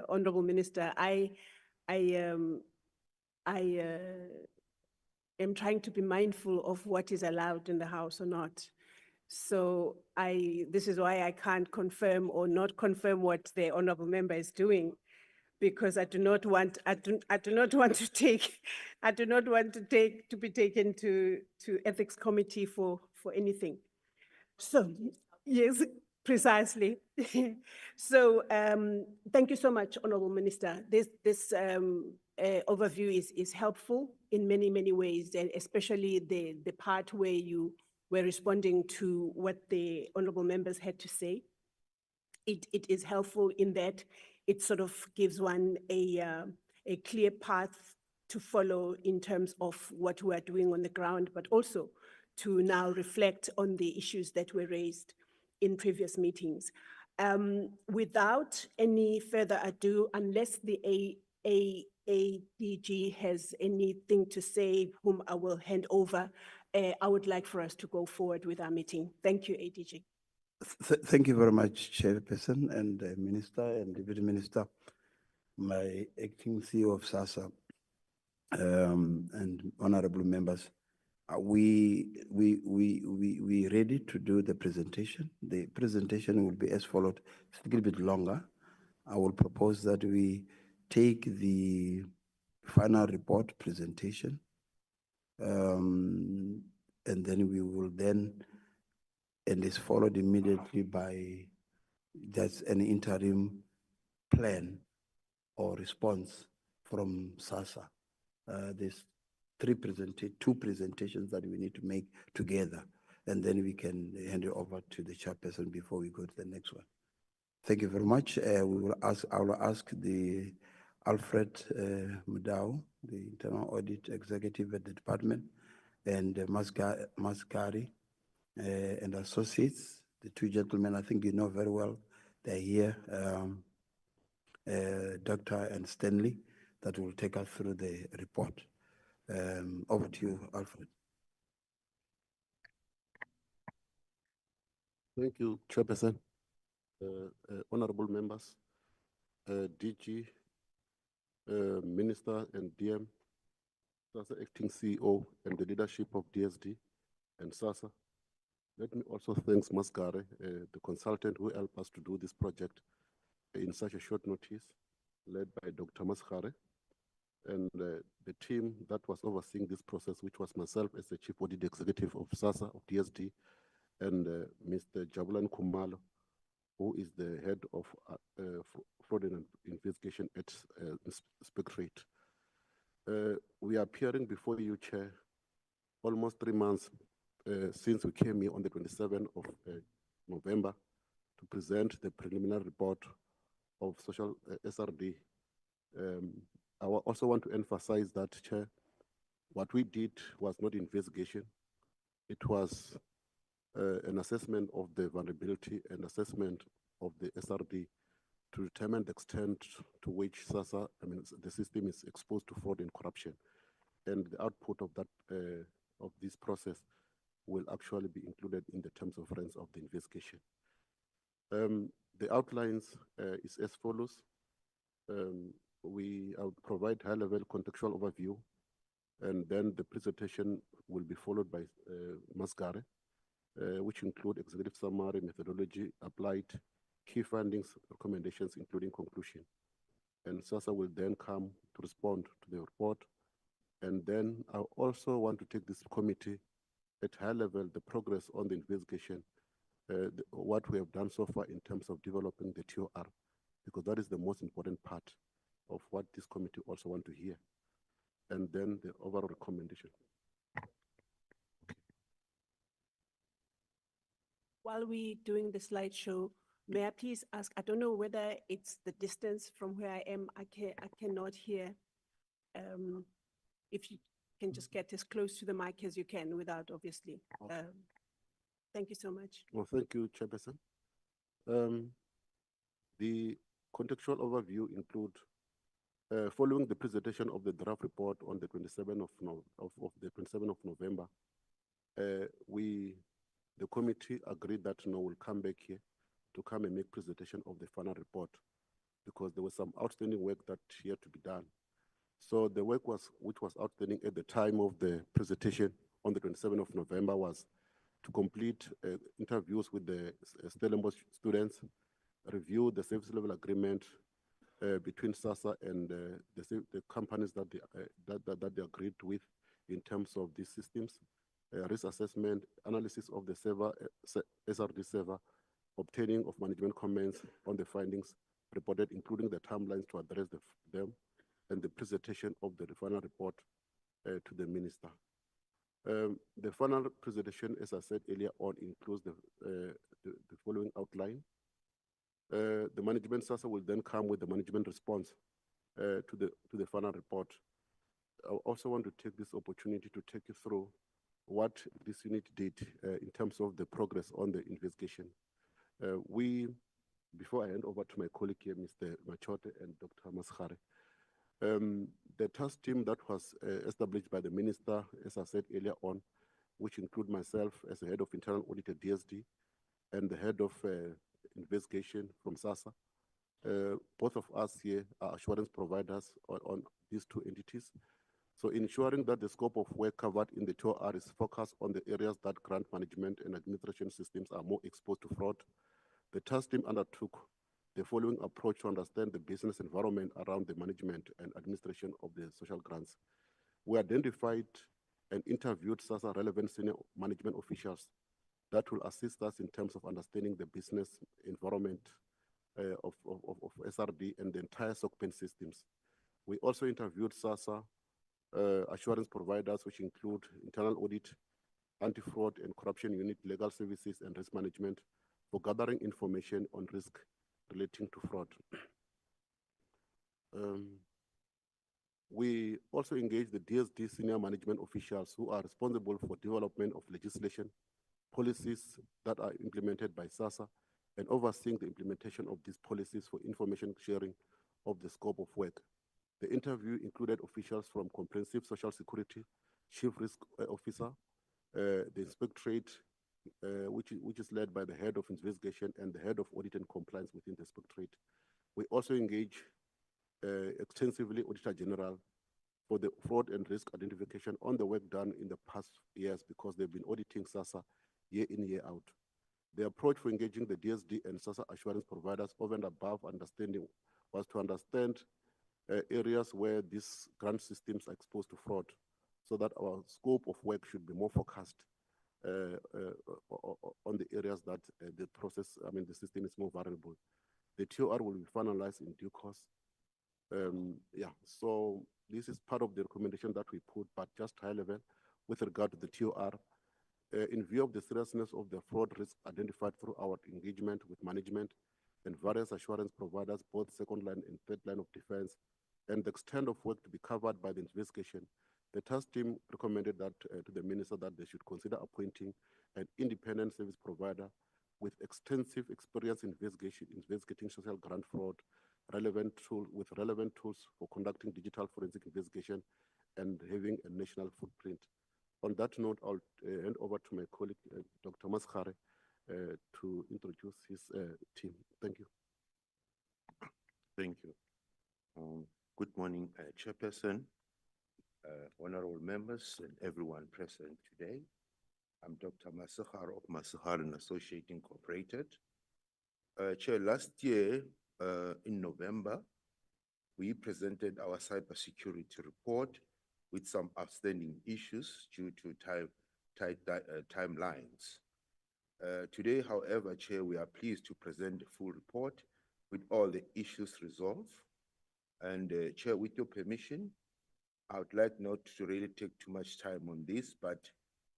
Honorable Minister. I am trying to be mindful of what is allowed in the House or not. So this is why I can't confirm or not confirm what the Honorable Member is doing, because I do not want to be taken to Ethics Committee for anything. So yes, Precisely. So thank you so much, Honorable Minister. This overview is helpful in many, many ways, and especially the part where you were responding to what the honorable members had to say. It is helpful in that it sort of gives one a clear path to follow in terms of what we are doing on the ground, but also to now reflect on the issues that were raised in previous meetings. Without any further ado, unless the ADG has anything to say, whom I will hand over, I would like for us to go forward with our meeting. Thank you, ADG. Thank you very much, Chairperson and Minister and Deputy Minister, my acting CEO of SASSA, and honorable members. We ready to do the presentation. The presentation will be as followed. It's a little bit longer. I will propose that we take the final report presentation, and then we will and it's followed immediately by just an interim plan or response from SASSA. There's two presentations that we need to make together, and then we can hand it over to the chairperson before we go to the next one. Thank you very much. I will ask the Alfred Mudau, the Internal Audit Executive at the department, and Mascari and associates, the two gentlemen, I think you know very well, they're here, Dr. and Stanley, that will take us through the report. Over to you, Alfred. Thank you, Chairperson, honorable members, DG, Minister and DM, SASSA acting CEO and the leadership of DSD and SASSA. Let me also thank Mascari, the consultant who helped us to do this project in such a short notice, led by Dr. Mascari, and the team that was overseeing this process, which was myself as the Chief Audit Executive of SASSA of DSD, and Mr. Jabulan Kumalo, who is the head of fraud and investigation at Inspectorate. We are appearing before you, Chair, almost 3 months since we came here on the 27th of November to present the preliminary report of social SRD. I also want to emphasize that, Chair, what we did was not investigation. It was an assessment of the vulnerability and assessment of the SRD to determine the extent to which SASSA, the system is exposed to fraud and corruption. And the output of that of this process will actually be included in the terms of reference of the investigation. The outlines is as follows. I'll provide high-level contextual overview, and then the presentation will be followed by Mascari, which include executive summary, methodology applied, key findings, recommendations, including conclusion. And SASSA will then come to respond to the report. And then I also want to take this committee at high level, the progress on the investigation, what we have done so far in terms of developing the TOR, because that is the most important part of what this committee also want to hear. And then the overall recommendation. While we're doing the slideshow, may I please ask, I don't know whether it's the distance from where I am, I cannot hear. If you can just get as close to the mic as you can without obviously. Okay. Thank you so much. Well, thank you, Chairperson. The contextual overview include following the presentation of the draft report on the 27th of November, the committee agreed that we'll come back here to come and make presentation of the final report, because there was some outstanding work that had to be done. So the work which was outstanding at the time of the presentation on the 27th of November was to complete interviews with the Stellenbosch students, review the service level agreement between SASSA and the companies that they agreed with in terms of these systems, risk assessment, analysis of the server, SRD server, obtaining of management comments on the findings reported, including the timelines to address them, and the presentation of the final report to the minister. The final presentation, as I said earlier on, includes the following outline. The management SASSA will then come with the management response to the final report. I also want to take this opportunity to take you through what this unit did in terms of the progress on the investigation. Before I hand over to my colleague here, Mr. Machote and Dr. Maskhare, the task team that was established by the minister, as I said earlier on, which include myself as the head of internal audit at DSD and the head of investigation from SASSA. Both of us here are assurance providers on these two entities. So ensuring that the scope of work covered in the TOR is focused on the areas that grant management and administration systems are more exposed to fraud, the task team undertook the following approach to understand the business environment around the management and administration of the social grants. We identified and interviewed SASSA relevant senior management officials that will assist us in terms of understanding the business environment of SRD and the entire SOCPEN systems. We also interviewed SASSA assurance providers, which include internal audit, anti-fraud and corruption unit, legal services, and risk management for gathering information on risk relating to fraud. We also engaged the DSD senior management officials who are responsible for development of legislation, policies that are implemented by SASSA, and overseeing the implementation of these policies for information sharing of the scope of work. The interview included officials from Comprehensive Social Security, Chief Risk Officer, the Inspectorate, which is led by the Head of Investigation and the Head of Audit and Compliance within the Inspectorate. We also engage extensively Auditor General for the fraud and risk identification on the work done in the past years, because they've been auditing SASSA year in, year out. The approach for engaging the DSD and SASSA assurance providers over and above understanding was to understand areas where these grant systems are exposed to fraud, so that our scope of work should be more focused on the areas that the system is more vulnerable. The TOR will be finalized in due course. So this is part of the recommendation that we put, but just high level with regard to the TOR. In view of the seriousness of the fraud risk identified through our engagement with management and various assurance providers, both second line and third line of defense, and the extent of work to be covered by the investigation, the task team recommended that to the minister that they should consider appointing an independent service provider with extensive experience in investigating social grant fraud, with relevant tools for conducting digital forensic investigation and having a national footprint. On that note, I'll hand over to my colleague, Dr. Maskhare, to introduce his team. Thank you. Thank you. Good morning, Chairperson, honorable members, and everyone present today. I'm Dr. Maskhare of Maskhare and Associate Incorporated. Chair, last year in November, we presented our cybersecurity report with some outstanding issues due to tight timelines. Today, however, Chair, we are pleased to present the full report with all the issues resolved. And Chair, with your permission, I would like not to really take too much time on this, but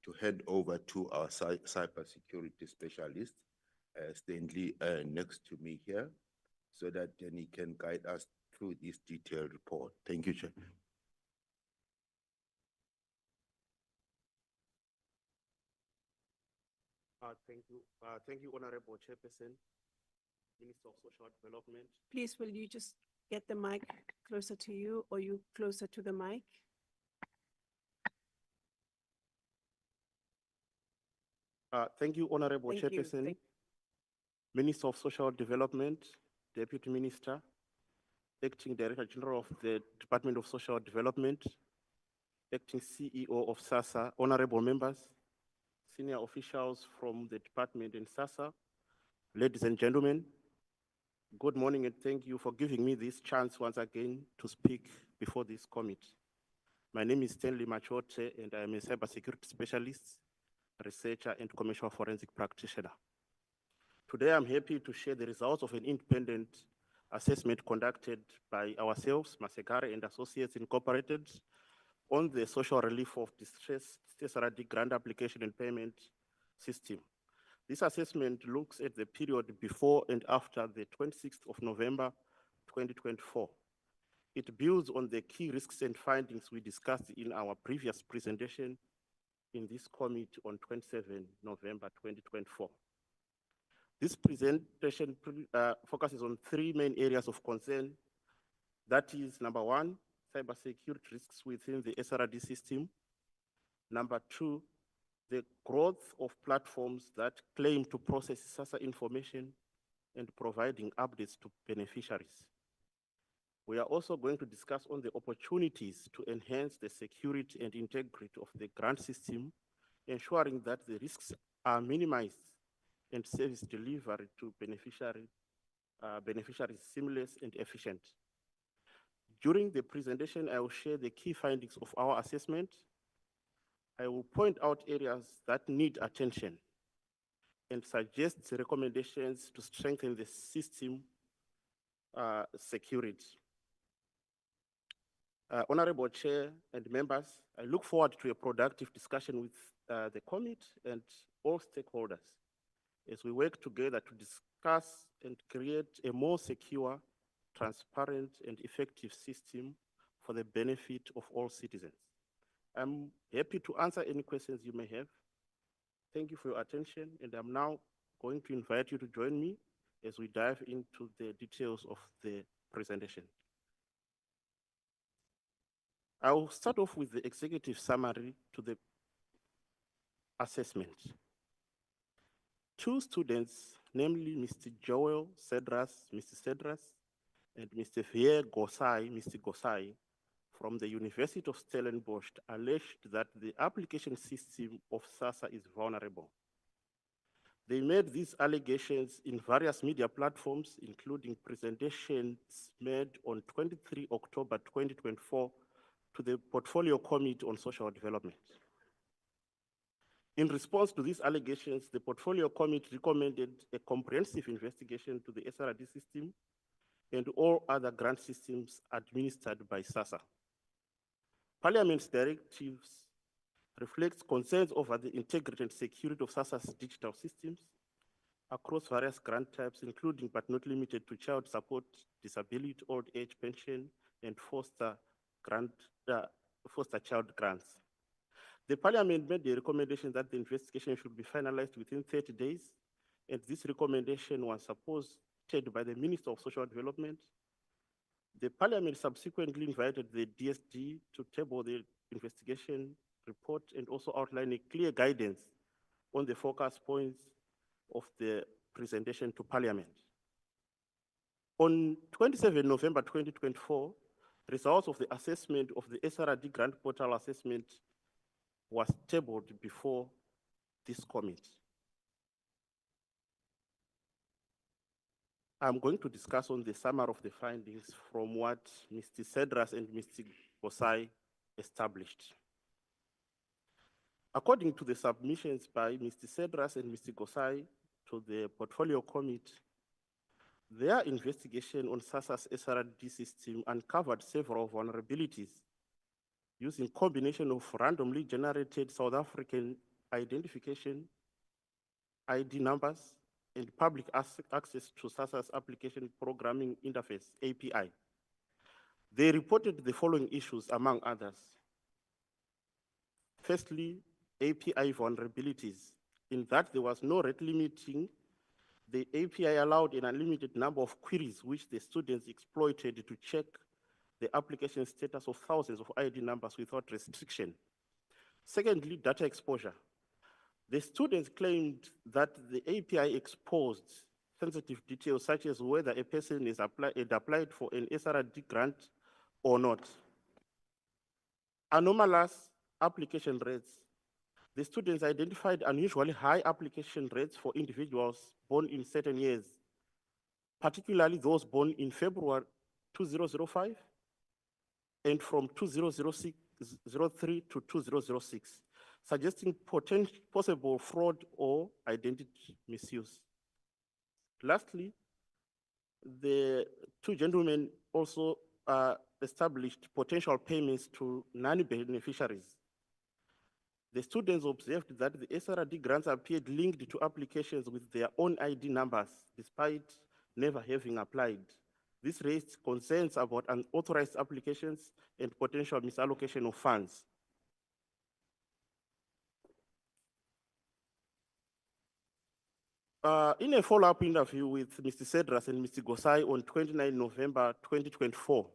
to hand over to our cybersecurity specialist, Stanley, next to me here, so that then he can guide us through this detailed report. Thank you, Chair. Thank you, Honorable Chairperson, Minister of Social Development. Please, will you just get the mic closer to you, or you closer to the mic? Thank you, Honorable Thank you. Chairperson, Minister of Social Development, Deputy Minister, Acting Director General of the Department of Social Development, Acting CEO of SASSA, honorable members, senior officials from the department and SASSA, ladies and gentlemen, good morning and thank you for giving me this chance once again to speak before this committee. My name is Stanley Machote and I am a cybersecurity specialist, researcher and commercial forensic practitioner. Today, I'm happy to share the results of an independent assessment conducted by ourselves, Masegare and Associates Incorporated, on the social relief of distress SRD grant application and payment system. This assessment looks at the period before and after the 26th of November, 2024. It builds on the key risks and findings we discussed in our previous presentation in this committee on 27 November 2024. This presentation focuses on three main areas of concern. That is, number one, cybersecurity risks within the SRD system. Number two, the growth of platforms that claim to process SASSA information and providing updates to beneficiaries. We are also going to discuss on the opportunities to enhance the security and integrity of the grant system, ensuring that the risks are minimized and service delivery to beneficiaries seamless and efficient. During the presentation, I will share the key findings of our assessment. I will point out areas that need attention and suggest recommendations to strengthen the system security. Honorable Chair and members, I look forward to a productive discussion with the committee and all stakeholders as we work together to discuss and create a more secure, transparent, and effective system for the benefit of all citizens. I'm happy to answer any questions you may have. Thank you for your attention, and I'm now going to invite you to join me as we dive into the details of the presentation. I will start off with the executive summary to the assessment. Two students, namely Mr. Joel Cedras, Mr. Cedras, and Mr. Pierre Gosai, Mr. Gosai, from the University of Stellenbosch alleged that the application system of SASSA is vulnerable. They made these allegations in various media platforms, including presentations made on 23 October 2024 to the Portfolio Committee on Social Development. In response to these allegations, the Portfolio Committee recommended a comprehensive investigation to the SRD system and all other grant systems administered by SASSA. Parliament's directives reflects concerns over the integrity and security of SASSA's digital systems across various grant types, including but not limited to child support, disability, old age pension, and foster child grants. The Parliament made the recommendation that the investigation should be finalized within 30 days, and this recommendation was supported by the Minister of Social Development. The Parliament subsequently invited the DSD to table the investigation report and also outline a clear guidance on the focus points of the presentation to Parliament. On 27 November 2024, results of the assessment of the SRD Grant Portal assessment was tabled before this committee. I'm going to discuss on the summary of the findings from what Mr. Cedras and Mr. Gosai established. According to the submissions by Mr. Cedras and Mr. Gosai to the Portfolio Committee, their investigation on SASSA's SRD system uncovered several vulnerabilities using combination of randomly generated South African identification, ID numbers, and public access to SASSA's application programming interface, API. They reported the following issues, among others. Firstly, API vulnerabilities, in that there was no rate limiting. The API allowed an unlimited number of queries which the students exploited to check the application status of thousands of ID numbers without restriction. Secondly, data exposure. The students claimed that the API exposed sensitive details such as whether a person is applied for an SRD grant or not. Anomalous application rates. The students identified unusually high application rates for individuals born in certain years, particularly those born in February 2005 and from 2003 to 2006, suggesting possible fraud or identity misuse. Lastly, the two gentlemen also established potential payments to non-beneficiaries. The students observed that the SRD grants appeared linked to applications with their own ID numbers, despite never having applied. This raised concerns about unauthorized applications and potential misallocation of funds. In a follow-up interview with Mr. Cedras and Mr. Gosai on 29 November 2024,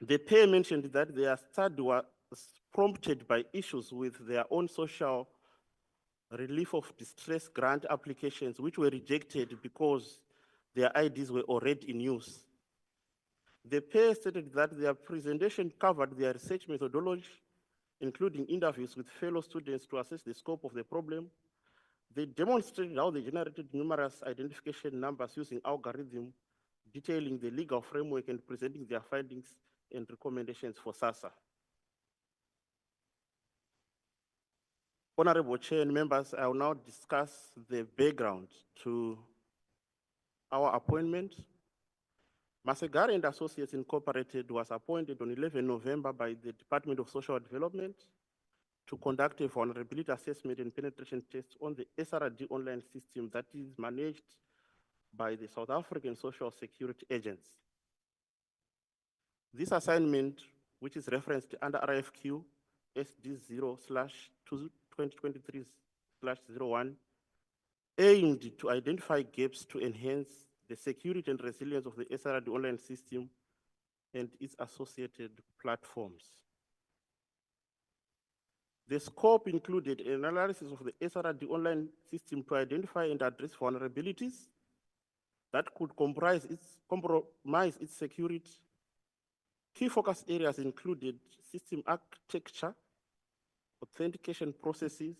the pair mentioned that their study was prompted by issues with their own social relief of distress grant applications, which were rejected because their IDs were already in use. The pair stated that their presentation covered their research methodology, including interviews with fellow students to assess the scope of the problem. They demonstrated how they generated numerous identification numbers using algorithm, detailing the legal framework and presenting their findings and recommendations for SASSA. Honorable Chair and members, I will now discuss the background to our appointment. Masegari and Associates Incorporated was appointed on 11 November by the Department of Social Development to conduct a vulnerability assessment and penetration test on the SRD online system that is managed by the South African Social Security Agency. This assignment, which is referenced under RFQ SD0/2023/01, aimed to identify gaps to enhance the security and resilience of the SRD online system and its associated platforms. The scope included an analysis of the SRD online system to identify and address vulnerabilities that could compromise its security. Key focus areas included system architecture, authentication processes,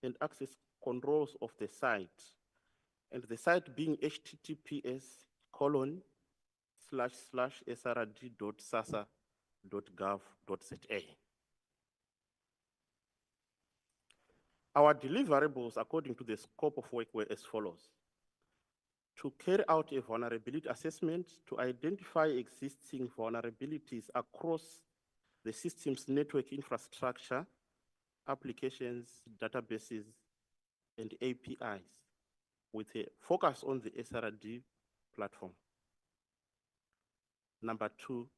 and access controls of the site, and the site being https://srd.sassa.gov.za. Our deliverables, according to the scope of work, were as follows: to carry out a vulnerability assessment to identify existing vulnerabilities across the system's network infrastructure, applications, databases, and APIs, with a focus on the SRD platform. Number two,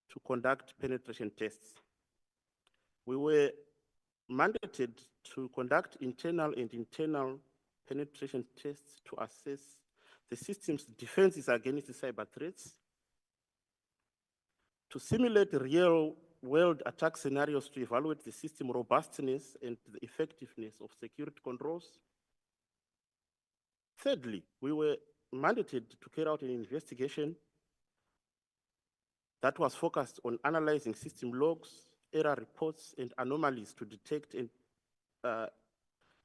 to conduct penetration tests. We were mandated to conduct internal penetration tests to assess the system's defenses against cyber threats, to simulate real-world attack scenarios to evaluate the system robustness and the effectiveness of security controls. Thirdly, we were mandated to carry out an investigation that was focused on analyzing system logs, error reports, and anomalies to detect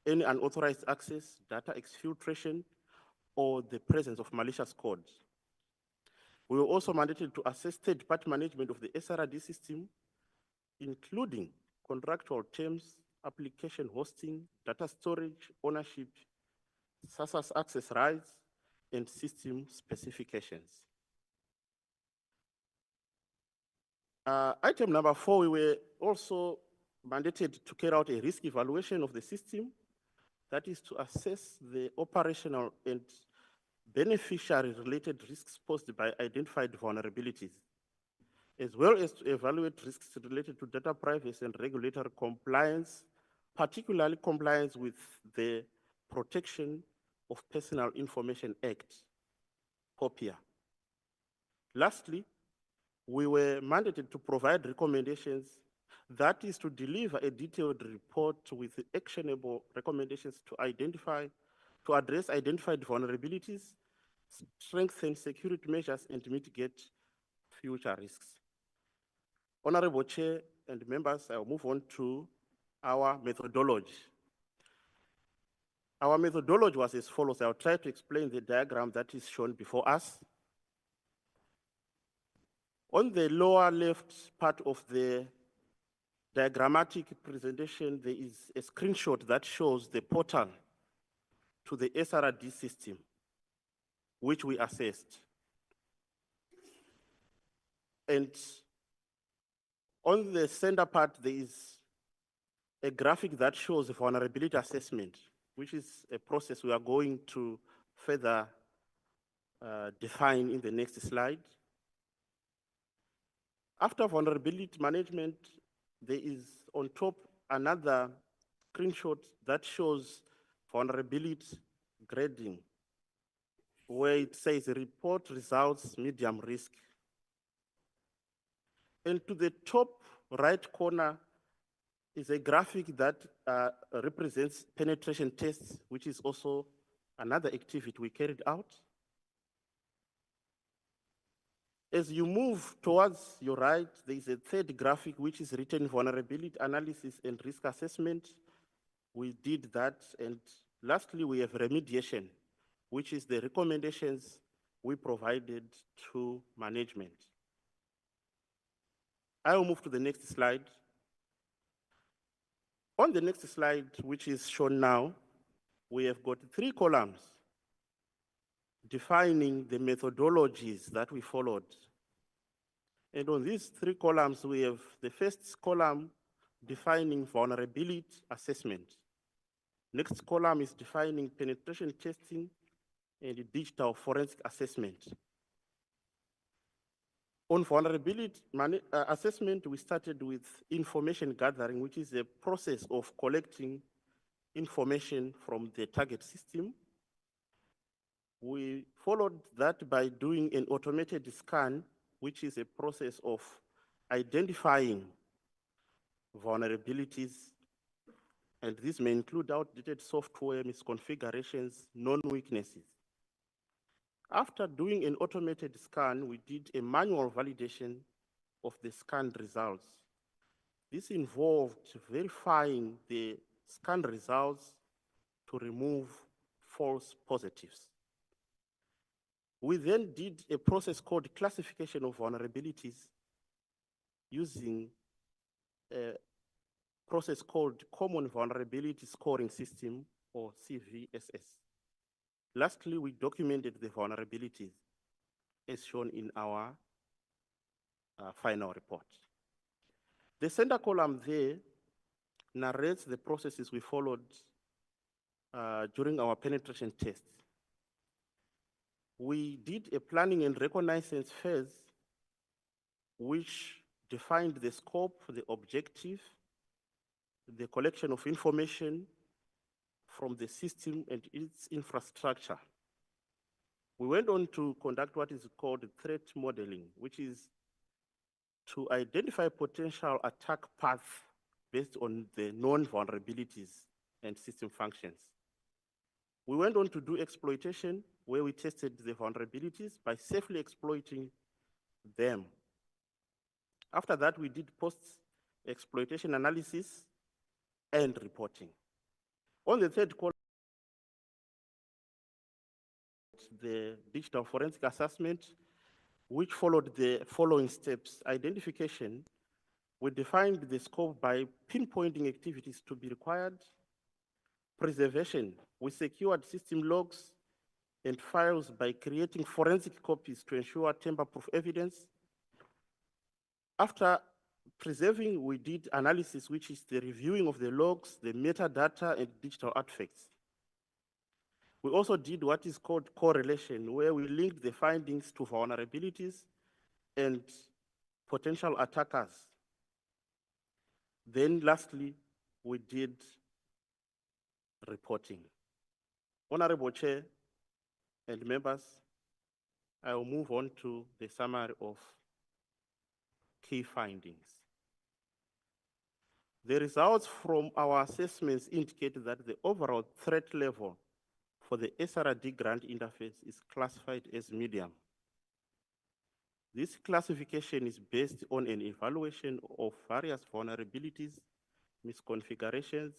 any unauthorized access, data exfiltration, or the presence of malicious code. We were also mandated to assess third-party management of the SRD system, including contractual terms, application hosting, data storage, ownership, SASSA's access rights, and system specifications. Item number 4, we were also mandated to carry out a risk evaluation of the system, that is to assess the operational and beneficiary-related risks posed by identified vulnerabilities, as well as to evaluate risks related to data privacy and regulatory compliance, particularly compliance with the Protection of Personal Information Act, POPIA. Lastly, we were mandated to provide recommendations, that is to deliver a detailed report with actionable recommendations to address identified vulnerabilities, strengthen security measures, and mitigate future risks. Honorable Chair and members, I'll move on to our methodology. Our methodology was as follows. I'll try to explain the diagram that is shown before us. On the lower left part of the diagrammatic presentation, there is a screenshot that shows the portal to the SRD system, which we assessed. And on the center part, there is a graphic that shows a vulnerability assessment, which is a process we are going to further define in the next slide. After vulnerability management, there is on top another screenshot that shows vulnerability grading, where it says report results medium risk. And to the top right corner is a graphic that represents penetration tests, which is also another activity we carried out. As you move towards your right, there is a third graphic, which is written vulnerability analysis and risk assessment. We did that. And lastly, we have remediation, which is the recommendations we provided to management. I will move to the next slide. On the next slide, which is shown now, we have got 3 columns defining the methodologies that we followed. And on these 3 columns, we have the first column defining vulnerability assessment. Next column is defining penetration testing and digital forensic assessment. On vulnerability assessment, we started with information gathering, which is a process of collecting information from the target system. We followed that by doing an automated scan, which is a process of identifying vulnerabilities. And this may include outdated software, misconfigurations, known weaknesses. After doing an automated scan, we did a manual validation of the scanned results. This involved verifying the scanned results to remove false positives. We then did a process called classification of vulnerabilities using a process called Common Vulnerability Scoring System, or CVSS. Lastly, we documented the vulnerabilities as shown in our final report. The center column there narrates the processes we followed during our penetration tests. We did a planning and reconnaissance phase, which defined the scope, the objective, the collection of information from the system and its infrastructure. We went on to conduct what is called threat modeling, which is to identify potential attack paths based on the known vulnerabilities and system functions. We went on to do exploitation, where we tested the vulnerabilities by safely exploiting them. After that, we did post-exploitation analysis and reporting. On the third column, the digital forensic assessment, which followed the following steps: identification. We defined the scope by pinpointing activities to be required. Preservation, we secured system logs and files by creating forensic copies to ensure tamper-proof evidence. After preserving, we did analysis, which is the reviewing of the logs, the metadata, and digital artifacts. We also did what is called correlation, where we linked the findings to vulnerabilities and potential attackers. Then lastly, we did reporting. Honorable Chair and members, I will move on to the summary of key findings. The results from our assessments indicate that the overall threat level for the SRD grant interface is classified as medium. This classification is based on an evaluation of various vulnerabilities, misconfigurations,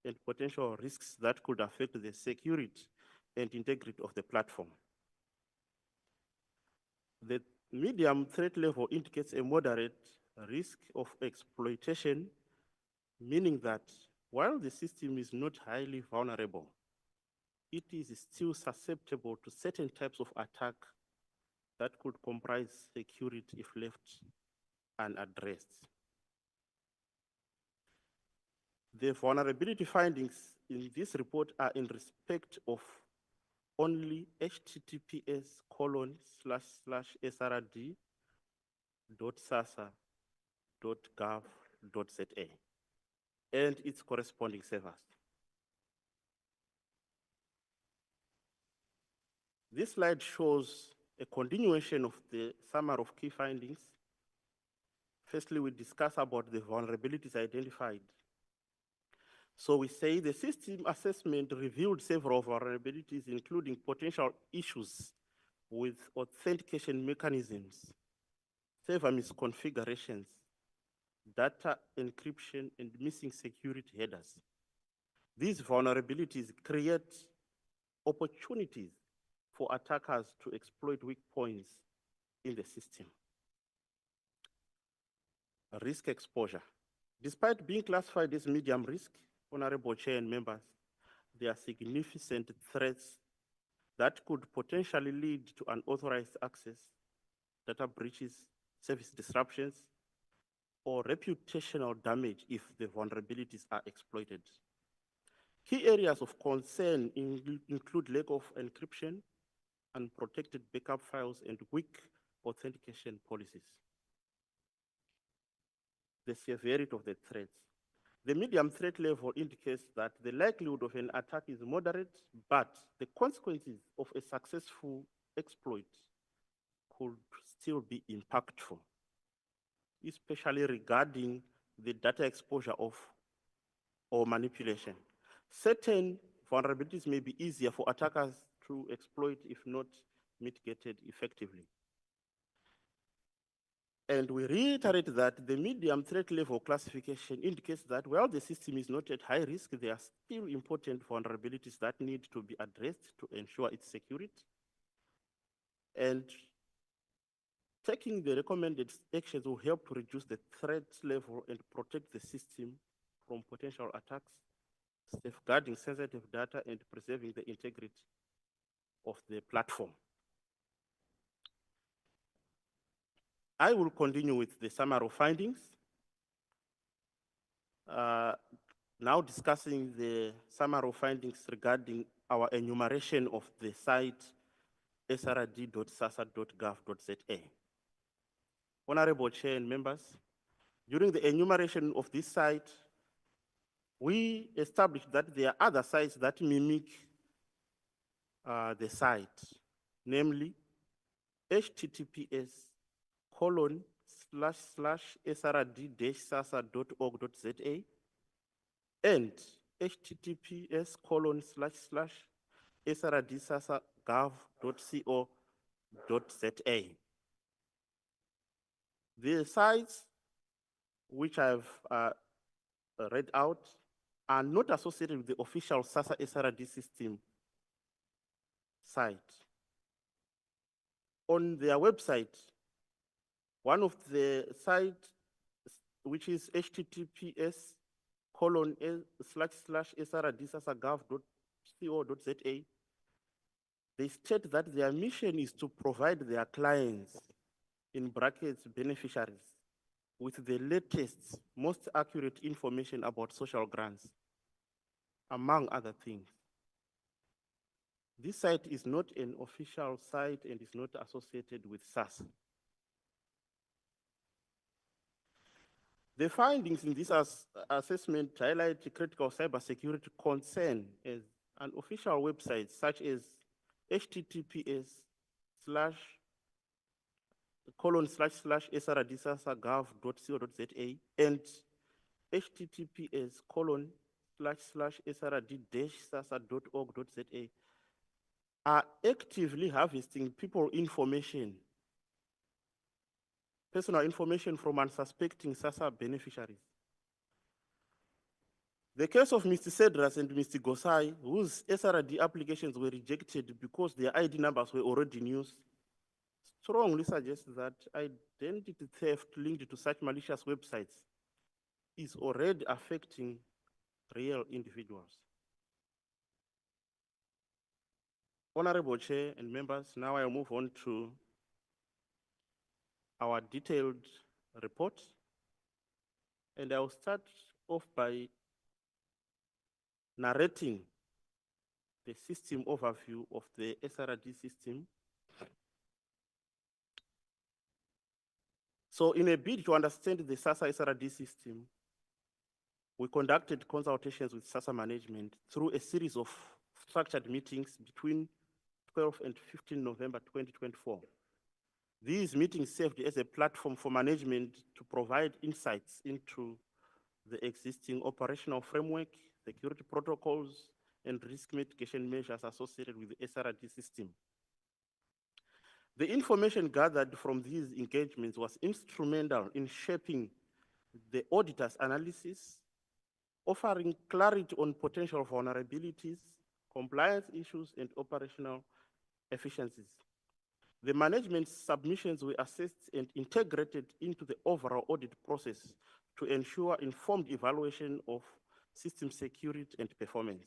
and potential risks that could affect the security and integrity of the platform. The medium threat level indicates a moderate risk of exploitation, meaning that while the system is not highly vulnerable, it is still susceptible to certain types of attack that could comprise security if left unaddressed. The vulnerability findings in this report are in respect of only https://srd.sassa.gov.za and its corresponding servers. This slide shows a continuation of the summary of key findings. Firstly, we discuss about the vulnerabilities identified. So we say the system assessment revealed several vulnerabilities, including potential issues with authentication mechanisms, server misconfigurations, data encryption, and missing security headers. These vulnerabilities create opportunities for attackers to exploit weak points in the system. Risk exposure. Despite being classified as medium risk, Honorable Chair and members, there are significant threats that could potentially lead to unauthorized access, data breaches, service disruptions, or reputational damage if the vulnerabilities are exploited. Key areas of concern include lack of encryption, unprotected backup files, and weak authentication policies. The severity of the threats. The medium threat level indicates that the likelihood of an attack is moderate, but the consequences of a successful exploit could still be impactful, especially regarding the data exposure or manipulation. Certain vulnerabilities may be easier for attackers to exploit if not mitigated effectively. And we reiterate that the medium threat level classification indicates that while the system is not at high risk, there are still important vulnerabilities that need to be addressed to ensure its security. And taking the recommended actions will help to reduce the threat level and protect the system from potential attacks, safeguarding sensitive data and preserving the integrity of the platform. I will continue with the summary of findings. Now discussing the summary of findings regarding our enumeration of the site srd.sassa.gov.za. Honorable Chair and members, during the enumeration of this site, we established that there are other sites that mimic the site, namely https://srd-sassa.org.za and https://srd-sassa.gov.co.za. The sites which I've read out are not associated with the official SASSA SRD system site. On their website, one of the sites, which is https://srd-sassa.gov.co.za, they state that their mission is to provide their clients, in brackets, beneficiaries, with the latest, most accurate information about social grants, among other things. This site is not an official site and is not associated with SASSA. The findings in this assessment highlight critical cybersecurity concern as an official website such as https://srd-sassa.gov.co.za and https://srd-sassa.org.za are actively harvesting personal information from unsuspecting SASSA beneficiaries. The case of Mr. Cedras and Mr. Gosai, whose SRD applications were rejected because their ID numbers were already in use, strongly suggests that identity theft linked to such malicious websites is already affecting real individuals. Honorable Chair and members, now I'll move on to our detailed report. And I'll start off by narrating the system overview of the SRD system. So in a bid to understand the SASSA SRD system, we conducted consultations with SASSA management through a series of structured meetings between 12 and 15 November 2024. These meetings served as a platform for management to provide insights into the existing operational framework, security protocols, and risk mitigation measures associated with the SRD system. The information gathered from these engagements was instrumental in shaping the auditor's analysis, offering clarity on potential vulnerabilities, compliance issues, and operational efficiencies. The management's submissions were assessed and integrated into the overall audit process to ensure informed evaluation of system security and performance.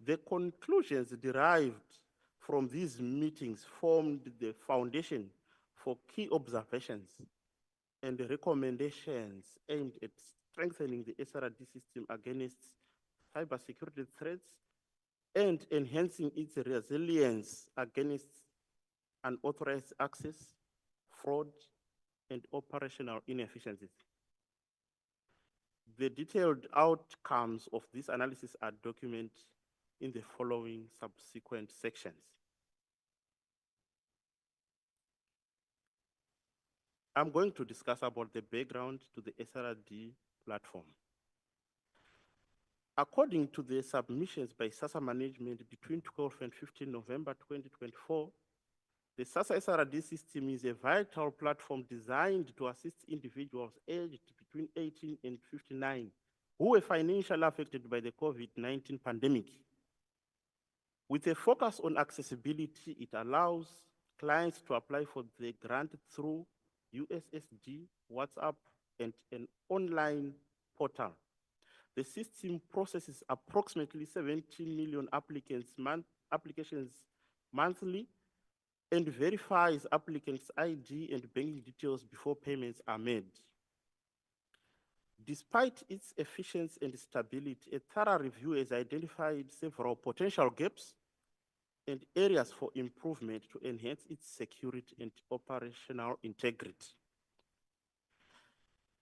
The conclusions derived from these meetings formed the foundation for key observations and recommendations aimed at strengthening the SRD system against cybersecurity threats and enhancing its resilience against unauthorized access, fraud, and operational inefficiencies. The detailed outcomes of this analysis are documented in the following subsequent sections. I'm going to discuss about the background to the SRD platform. According to the submissions by SASSA management between 12 and 15 November 2024, the SASSA SRD system is a vital platform designed to assist individuals aged between 18 and 59 who were financially affected by the COVID-19 pandemic. With a focus on accessibility, it allows clients to apply for the grant through USSD, WhatsApp, and an online portal. The system processes approximately 17 million applications monthly and verifies applicants' ID and banking details before payments are made. Despite its efficiency and stability, a thorough review has identified several potential gaps and areas for improvement to enhance its security and operational integrity.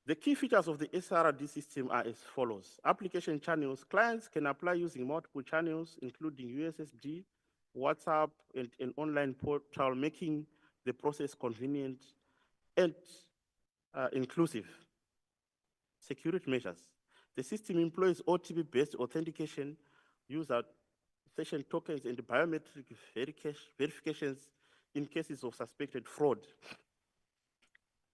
The key features of the SRD system are as follows. Application channels. Clients can apply using multiple channels, including USSD, WhatsApp, and an online portal, making the process convenient and inclusive. Security measures. The system employs OTP-based authentication, user session tokens, and biometric verifications in cases of suspected fraud.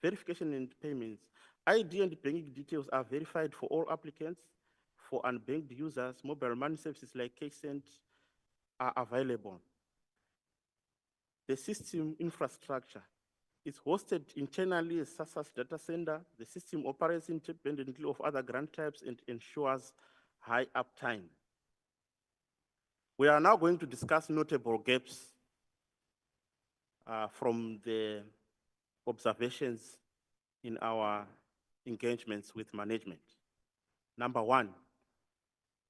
Verification and payments. ID and banking details are verified for all applicants. For unbanked users, mobile money services like CashSend are available. The system infrastructure is hosted internally as SASSA's data center. The system operates independently of other grant types and ensures high uptime. We are now going to discuss notable gaps from the observations in our engagements with management. Number one,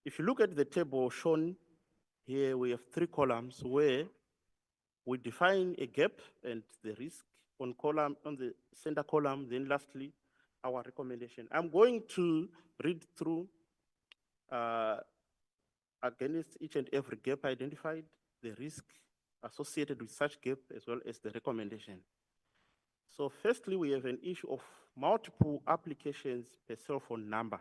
if you look at the table shown here, we have 3 columns where we define a gap and the risk on the center column, then lastly, our recommendation. I'm going to read through against each and every gap identified, the risk associated with such gap, as well as the recommendation. So firstly, we have an issue of multiple applications per cell phone number.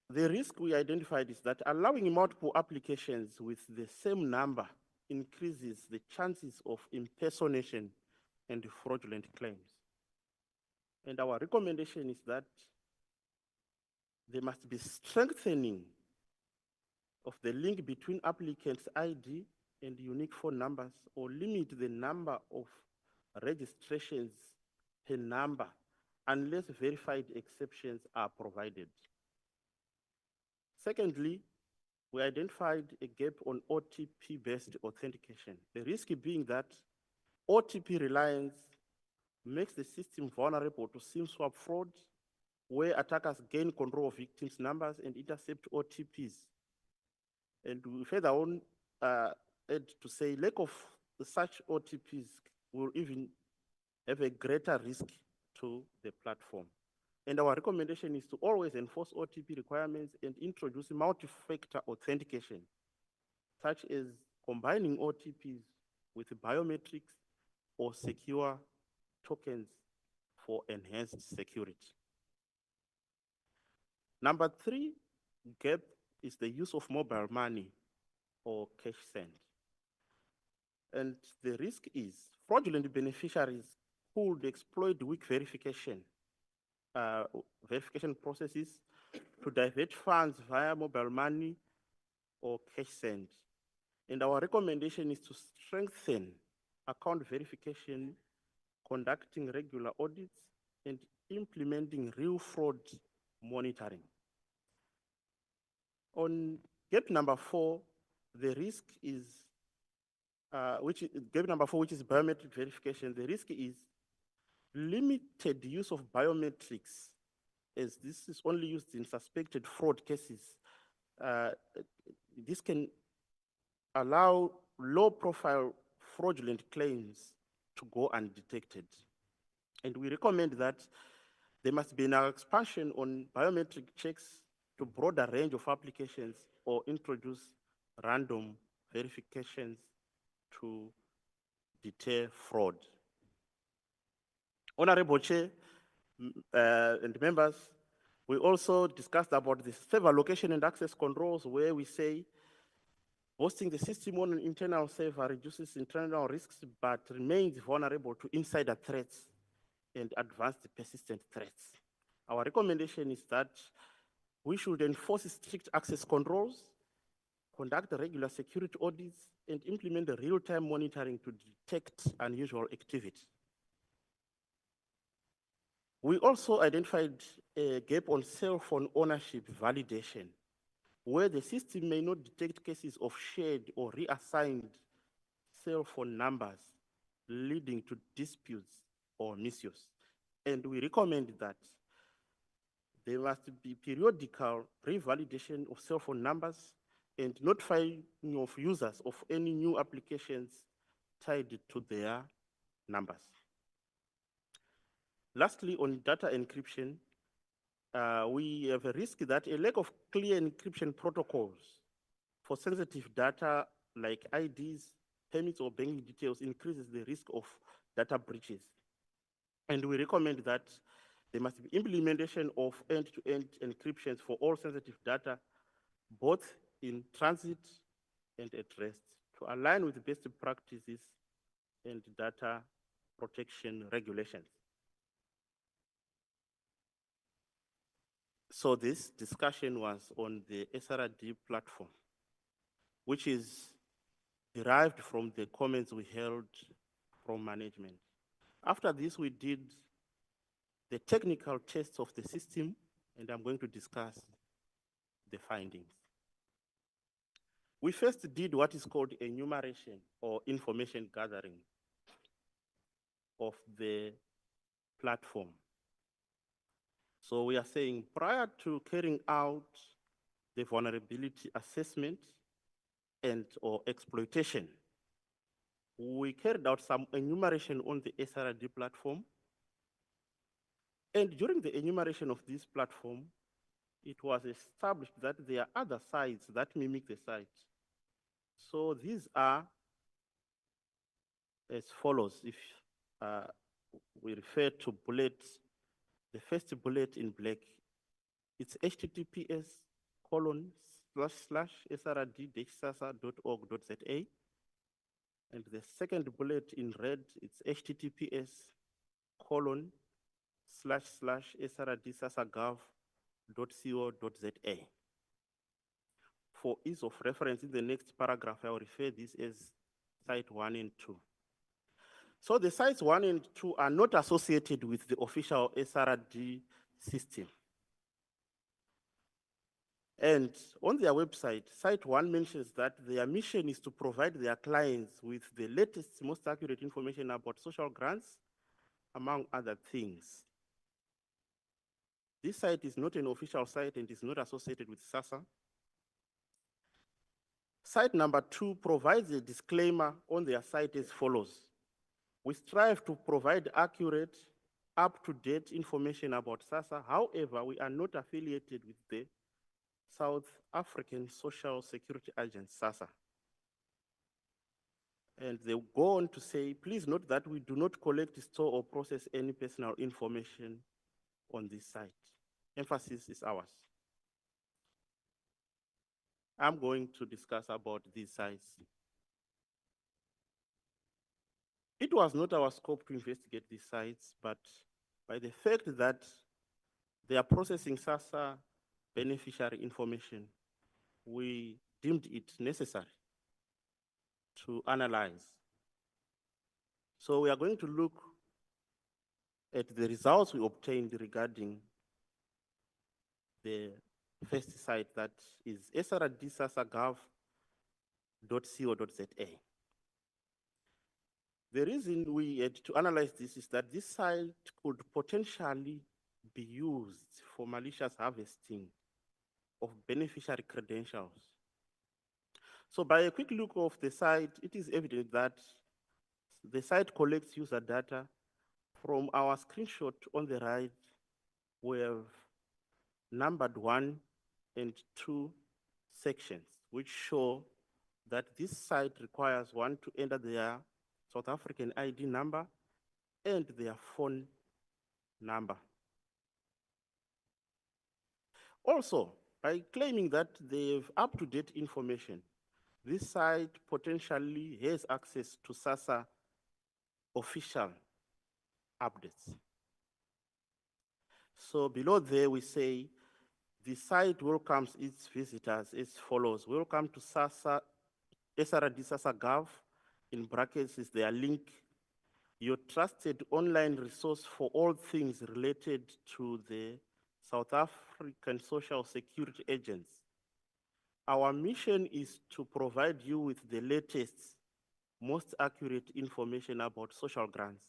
The risk we identified is that allowing multiple applications with the same number increases the chances of impersonation and fraudulent claims. And our recommendation is that there must be strengthening of the link between applicants' ID and unique phone numbers, or limit the number of registrations per number unless verified exceptions are provided. Secondly, we identified a gap on OTP-based authentication. The risk being that OTP reliance makes the system vulnerable to SIM swap fraud, where attackers gain control of victims' numbers and intercept OTPs. And we further on add to say lack of such OTPs will even have a greater risk to the platform. And our recommendation is to always enforce OTP requirements and introduce multi-factor authentication, such as combining OTPs with biometrics or secure tokens for enhanced security. Number 3 gap is the use of mobile money or cash send. And the risk is fraudulent beneficiaries could exploit weak verification processes to divert funds via mobile money or cash send. And our recommendation is to strengthen account verification, conducting regular audits, and implementing real fraud monitoring. On gap number 4, the risk is, gap number 4, which is biometric verification, the risk is limited use of biometrics, as this is only used in suspected fraud cases. This can allow low-profile fraudulent claims to go undetected. And we recommend that there must be an expansion on biometric checks to broader range of applications or introduce random verifications to deter fraud. Honorable Chair and members, we also discussed about the server location and access controls, where we say hosting the system on an internal server reduces internal risks but remains vulnerable to insider threats and advanced persistent threats. Our recommendation is that we should enforce strict access controls, conduct regular security audits, and implement the real-time monitoring to detect unusual activity. We also identified a gap on cell phone ownership validation, where the system may not detect cases of shared or reassigned cell phone numbers, leading to disputes or misuse. And we recommend that there must be periodical revalidation of cell phone numbers and notifying of users of any new applications tied to their numbers. Lastly, on data encryption, we have a risk that a lack of clear encryption protocols for sensitive data like IDs, permits, or banking details increases the risk of data breaches. And we recommend that there must be implementation of end-to-end encryptions for all sensitive data, both in transit and at rest, to align with best practices and data protection regulations. So this discussion was on the SRD platform, which is derived from the comments we held from management. After this, we did the technical tests of the system, and I'm going to discuss the findings. We first did what is called enumeration or information gathering of the platform. So we are saying prior to carrying out the vulnerability assessment and or exploitation, we carried out some enumeration on the SRD platform. And during the enumeration of this platform, it was established that there are other sites that mimic the site. So these are as follows. If we refer to bullets, the first bullet in black, it's https://srd-sassa.org.za. And the second bullet in red, it's https://srd-sassa.gov.co.za. For ease of reference, in the next paragraph, I will refer this as site 1 and 2. So the sites 1 and 2 are not associated with the official SRD system. And on their website, Site 1 mentions that their mission is to provide their clients with the latest, most accurate information about social grants, among other things. This site is not an official site and is not associated with SASSA. Site number 2 provides a disclaimer on their site as follows. We strive to provide accurate, up-to-date information about SASSA. However, we are not affiliated with the South African Social Security Agency, SASSA. And they go on to say, please note that we do not collect, store, or process any personal information on this site. Emphasis is ours. I'm going to discuss about these sites. It was not our scope to investigate these sites, but by the fact that they are processing SASSA beneficiary information, we deemed it necessary to analyze. So we are going to look at the results we obtained regarding the first site, that is SRD SASSA.gov.co.za. The reason we had to analyze this is that this site could potentially be used for malicious harvesting of beneficiary credentials. So by a quick look of the site, it is evident that the site collects user data. From our screenshot on the right, we have numbered 1 and 2 sections, which show that this site requires one to enter their South African ID number and their phone number. Also, by claiming that they have up-to-date information, this site potentially has access to SASSA official updates. So below there we say, the site welcomes its visitors as follows. Welcome to SASSA, SRD SASSA Gov, in brackets is their link, your trusted online resource for all things related to the South African Social Security Agency. Our mission is to provide you with the latest, most accurate information about social grants,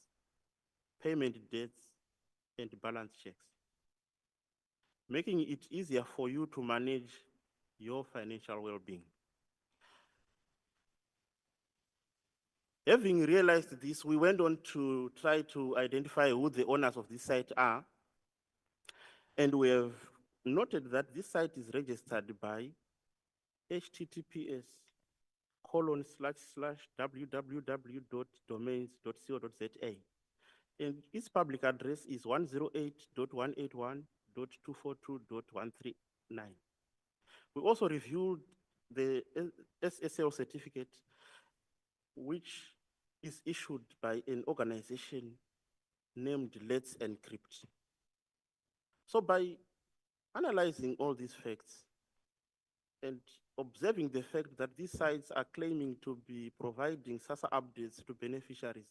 payment dates, and balance checks, making it easier for you to manage your financial well-being. Having realized this, we went on to try to identify who the owners of this site are, and we have noted that this site is registered by https://www.domains.co.za, and its public address is 108.181.242.139. We also reviewed the SSL certificate, which is issued by an organization named Let's Encrypt. So by analyzing all these facts and observing the fact that these sites are claiming to be providing SASSA updates to beneficiaries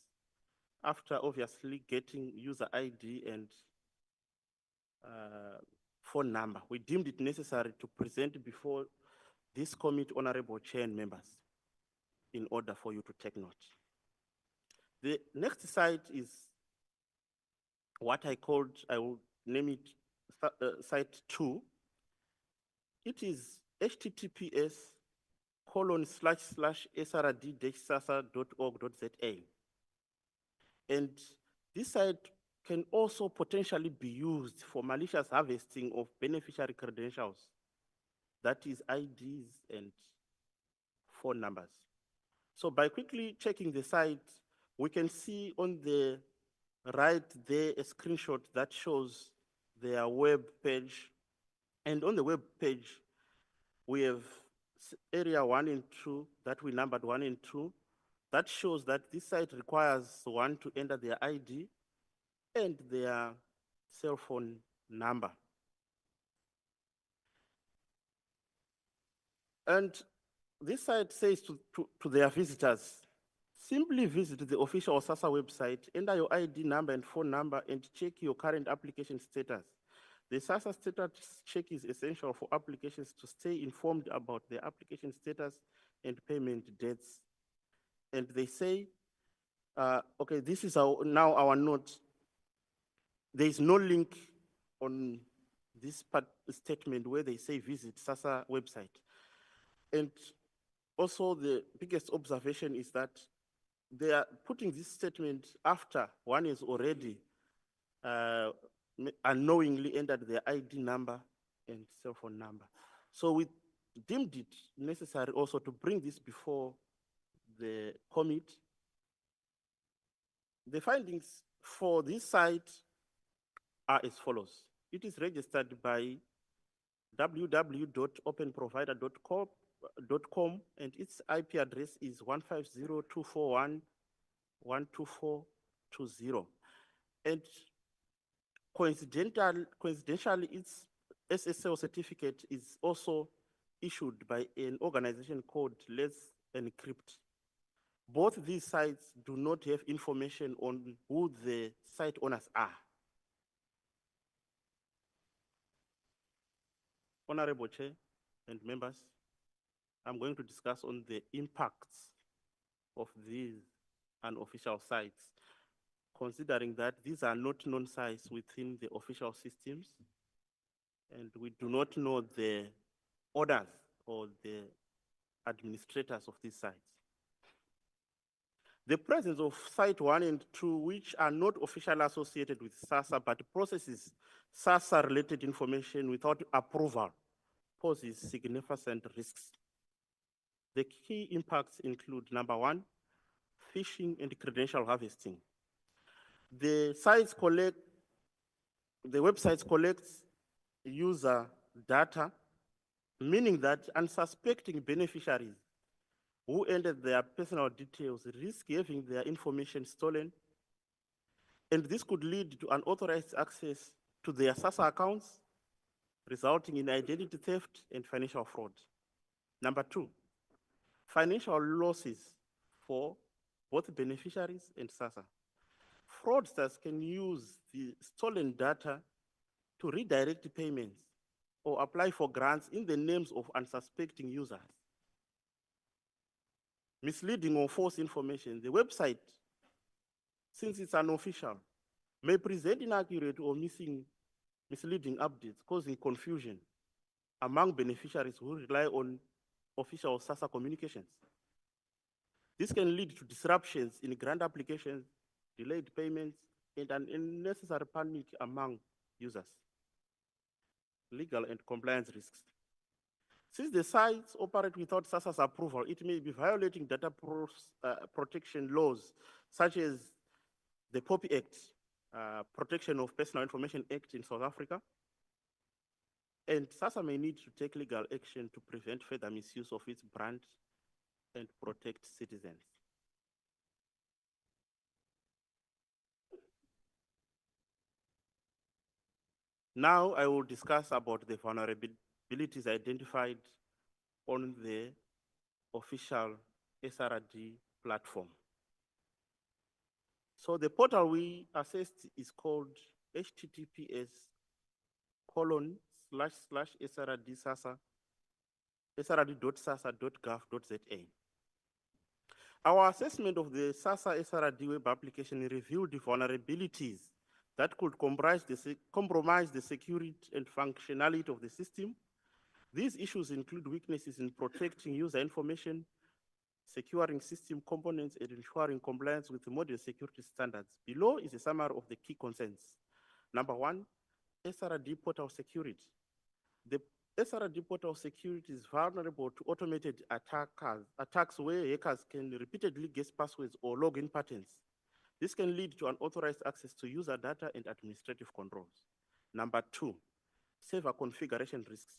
after obviously getting user ID and phone number, we deemed it necessary to present before this committee honorable chair and members in order for you to take note. The next site is what I will name it site 2. It is https://srd-sassa.org.za. And this site can also potentially be used for malicious harvesting of beneficiary credentials, that is IDs and phone numbers. So by quickly checking the site, we can see on the right there a screenshot that shows their web page. And on the web page, we have area 1 and 2 that we numbered 1 and 2. That shows that this site requires one to enter their ID and their cell phone number. And this site says to their visitors, simply visit the official SASSA website, enter your ID number and phone number, and check your current application status. The SASSA status check is essential for applications to stay informed about their application status and payment dates. And they say, okay, this is now our note. There is no link on this statement where they say visit SASSA website. And also the biggest observation is that they are putting this statement after one is already unknowingly entered their ID number and cell phone number. So we deemed it necessary also to bring this before the committee. The findings for this site are as follows. It is registered by www.openprovider.com and its IP address is 150.241.124.20. And coincidentally, its SSL certificate is also issued by an organization called Let's Encrypt. Both these sites do not have information on who the site owners are. Honorable Chair and members, I'm going to discuss on the impacts of these unofficial sites, considering that these are not known sites within the official systems, and we do not know the owners or the administrators of these sites. The presence of Site 1 and 2, which are not officially associated with SASSA, but processes SASSA-related information without approval, poses significant risks. The key impacts include, number one, phishing and credential harvesting. The websites collect user data, meaning that unsuspecting beneficiaries who entered their personal details risk having their information stolen, and this could lead to unauthorized access to their SASSA accounts, resulting in identity theft and financial fraud. Number two, financial losses for both beneficiaries and SASSA. Fraudsters can use the stolen data to redirect payments or apply for grants in the names of unsuspecting users. Misleading or false information. The website, since it's unofficial, may present inaccurate or misleading updates, causing confusion among beneficiaries who rely on official SASSA communications. This can lead to disruptions in grant applications, delayed payments, and an unnecessary panic among users. Legal and compliance risks. Since the sites operate without SASSA's approval, it may be violating data protection laws, such as the POPI Act, Protection of Personal Information Act in South Africa. And SASSA may need to take legal action to prevent further misuse of its brand and protect citizens. Now I will discuss about the vulnerabilities identified on the official SRD platform. So the portal we assessed is called https://srd.sassa.gov.za. Our assessment of the SASSA SRD web application revealed the vulnerabilities that could compromise the security and functionality of the system. These issues include weaknesses in protecting user information, securing system components, and ensuring compliance with the modern security standards. Below is a summary of the key concerns. Number one, SRD portal security. The SRD portal security is vulnerable to automated attacks where hackers can repeatedly guess passwords or login patterns. This can lead to unauthorized access to user data and administrative controls. Number two, server configuration risks.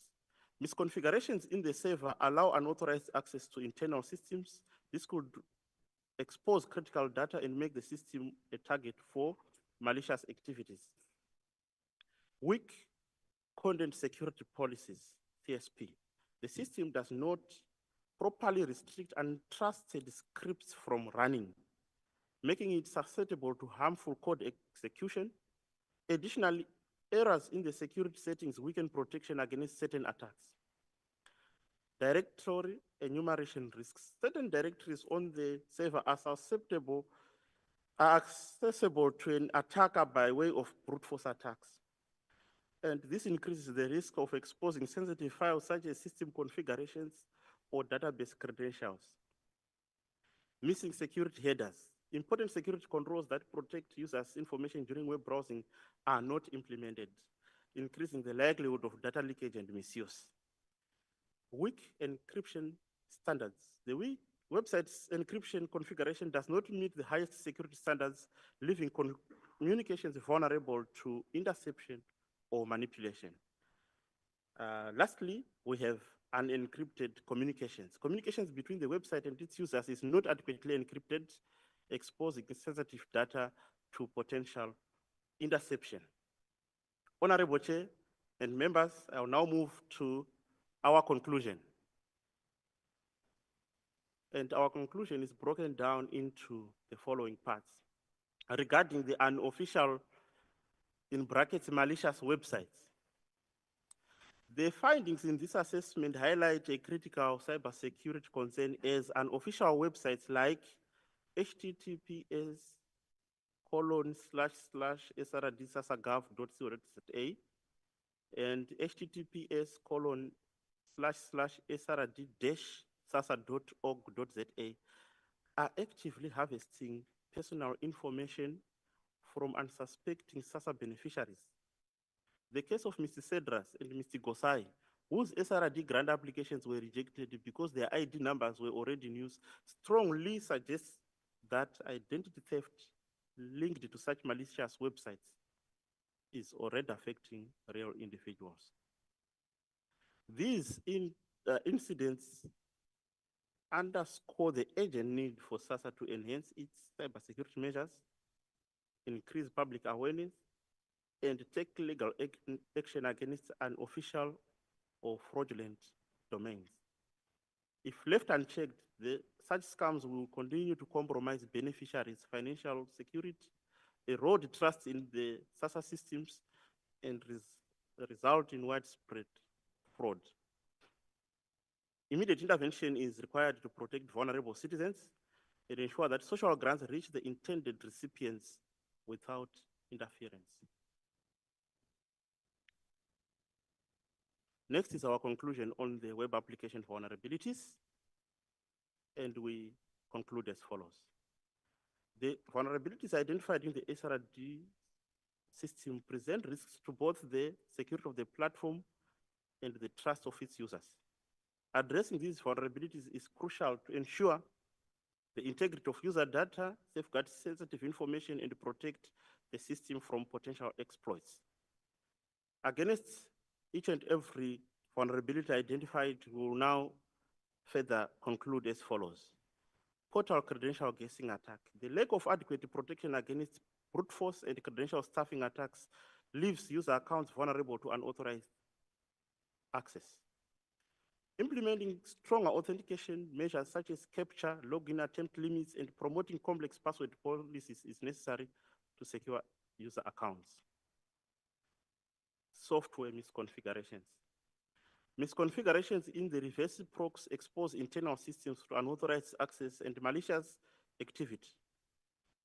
Misconfigurations in the server allow unauthorized access to internal systems. This could expose critical data and make the system a target for malicious activities. Weak content security policies, CSP. The system does not properly restrict untrusted scripts from running, making it susceptible to harmful code execution. Additionally, Errors in the security settings weaken protection against certain attacks. Directory enumeration risks. Certain directories on the server are accessible to an attacker by way of brute force attacks. And this increases the risk of exposing sensitive files such as system configurations or database credentials. Missing security headers. Important security controls that protect users' information during web browsing are not implemented, increasing the likelihood of data leakage and misuse. Weak encryption standards. The website's encryption configuration does not meet the highest security standards, leaving communications vulnerable to interception or manipulation. Lastly, we have unencrypted communications. Communications between the website and its users is not adequately encrypted, exposing sensitive data to potential interception. Honorable Chair and members, I will now move to our conclusion. And our conclusion is broken down into the following parts. Regarding the unofficial, in brackets, malicious websites, the findings in this assessment highlight a critical cybersecurity concern as unofficial websites like https://srd-sassa.gov.co.za and https://srd-sassa.org.za are actively harvesting personal information from unsuspecting SASSA beneficiaries. The case of Mr. Cedras and Mr. Gosai, whose SRD grant applications were rejected because their ID numbers were already in use, strongly suggests that identity theft linked to such malicious websites is already affecting real individuals. These incidents underscore the urgent need for SASSA to enhance its cybersecurity measures, increase public awareness, and take legal action against unofficial or fraudulent domains. If left unchecked, such scams will continue to compromise beneficiaries' financial security, erode trust in the SASSA systems, and result in widespread fraud. Immediate intervention is required to protect vulnerable citizens and ensure that social grants reach the intended recipients without interference. Next is our conclusion on the web application vulnerabilities, and we conclude as follows. The vulnerabilities identified in the SRD system present risks to both the security of the platform and the trust of its users. Addressing these vulnerabilities is crucial to ensure the integrity of user data, safeguard sensitive information, and protect the system from potential exploits. Against each and every vulnerability identified, we will now further conclude as follows. Portal credential guessing attack. The lack of adequate protection against brute force and credential stuffing attacks leaves user accounts vulnerable to unauthorized access. Implementing stronger authentication measures such as captcha, login attempt limits, and promoting complex password policies is necessary to secure user accounts. Software misconfigurations. Misconfigurations in the reverse prox expose internal systems to unauthorized access and malicious activity.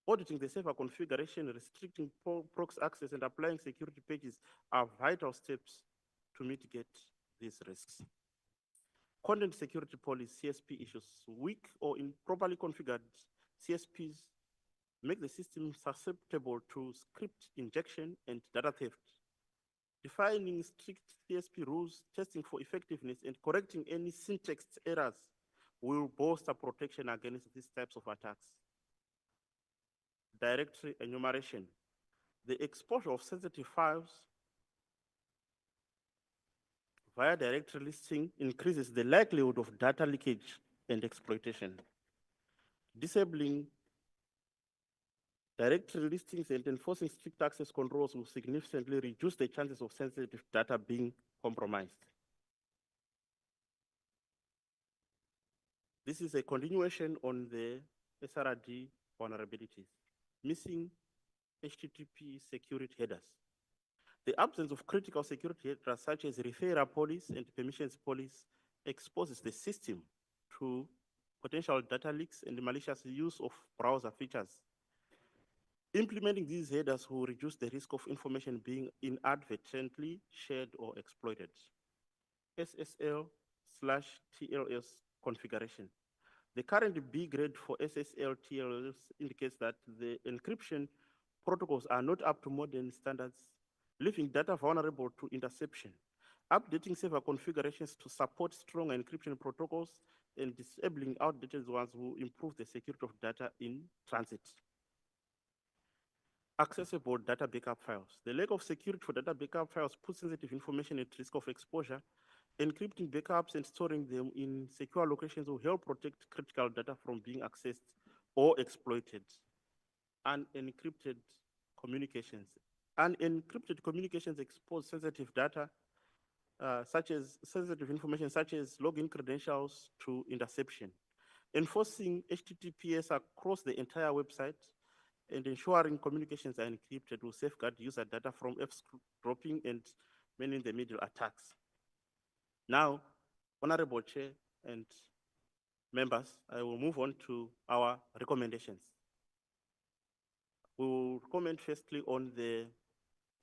Auditing the server configuration, restricting prox access, and applying security patches are vital steps to mitigate these risks. Content security policy, CSP issues. Weak or improperly configured CSPs make the system susceptible to script injection and data theft. Defining strict CSP rules, testing for effectiveness, and correcting any syntax errors will bolster protection against these types of attacks. Directory enumeration. The exposure of sensitive files via directory listing increases the likelihood of data leakage and exploitation. Disabling directory listings and enforcing strict access controls will significantly reduce the chances of sensitive data being compromised. This is a continuation on the SRD vulnerabilities. Missing HTTP security headers. The absence of critical security headers such as referral police and permissions police exposes the system to potential data leaks and malicious use of browser features. Implementing these headers will reduce the risk of information being inadvertently shared or exploited. SSL/TLS configuration. The current B grade for SSL/TLS indicates that the encryption protocols are not up to modern standards, leaving data vulnerable to interception. Updating server configurations to support strong encryption protocols and disabling outdated ones will improve the security of data in transit. Accessible data backup files. The lack of security for data backup files puts sensitive information at risk of exposure. Encrypting backups and storing them in secure locations will help protect critical data from being accessed or exploited. Unencrypted communications. Unencrypted communications expose sensitive data, such as sensitive information such as login credentials to interception. Enforcing HTTPS across the entire website and ensuring communications are encrypted will safeguard user data from eavesdropping and man-in-the-middle attacks. Now, Honorable Chair and members, I will move on to our recommendations. We will comment firstly on the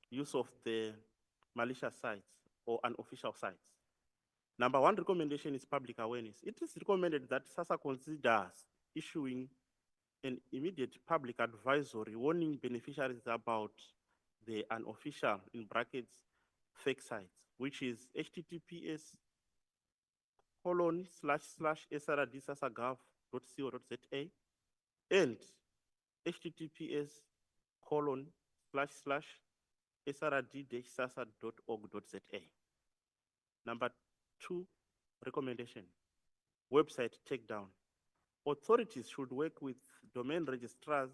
use of the malicious sites or unofficial sites. Number one recommendation is public awareness. It is recommended that SASSA considers issuing an immediate public advisory warning beneficiaries about the unofficial, in brackets, fake sites, which is https://srd-sassa.gov.co.za and https://srd-sassa.org.za. Number two recommendation, website takedown. Authorities should work with domain registrars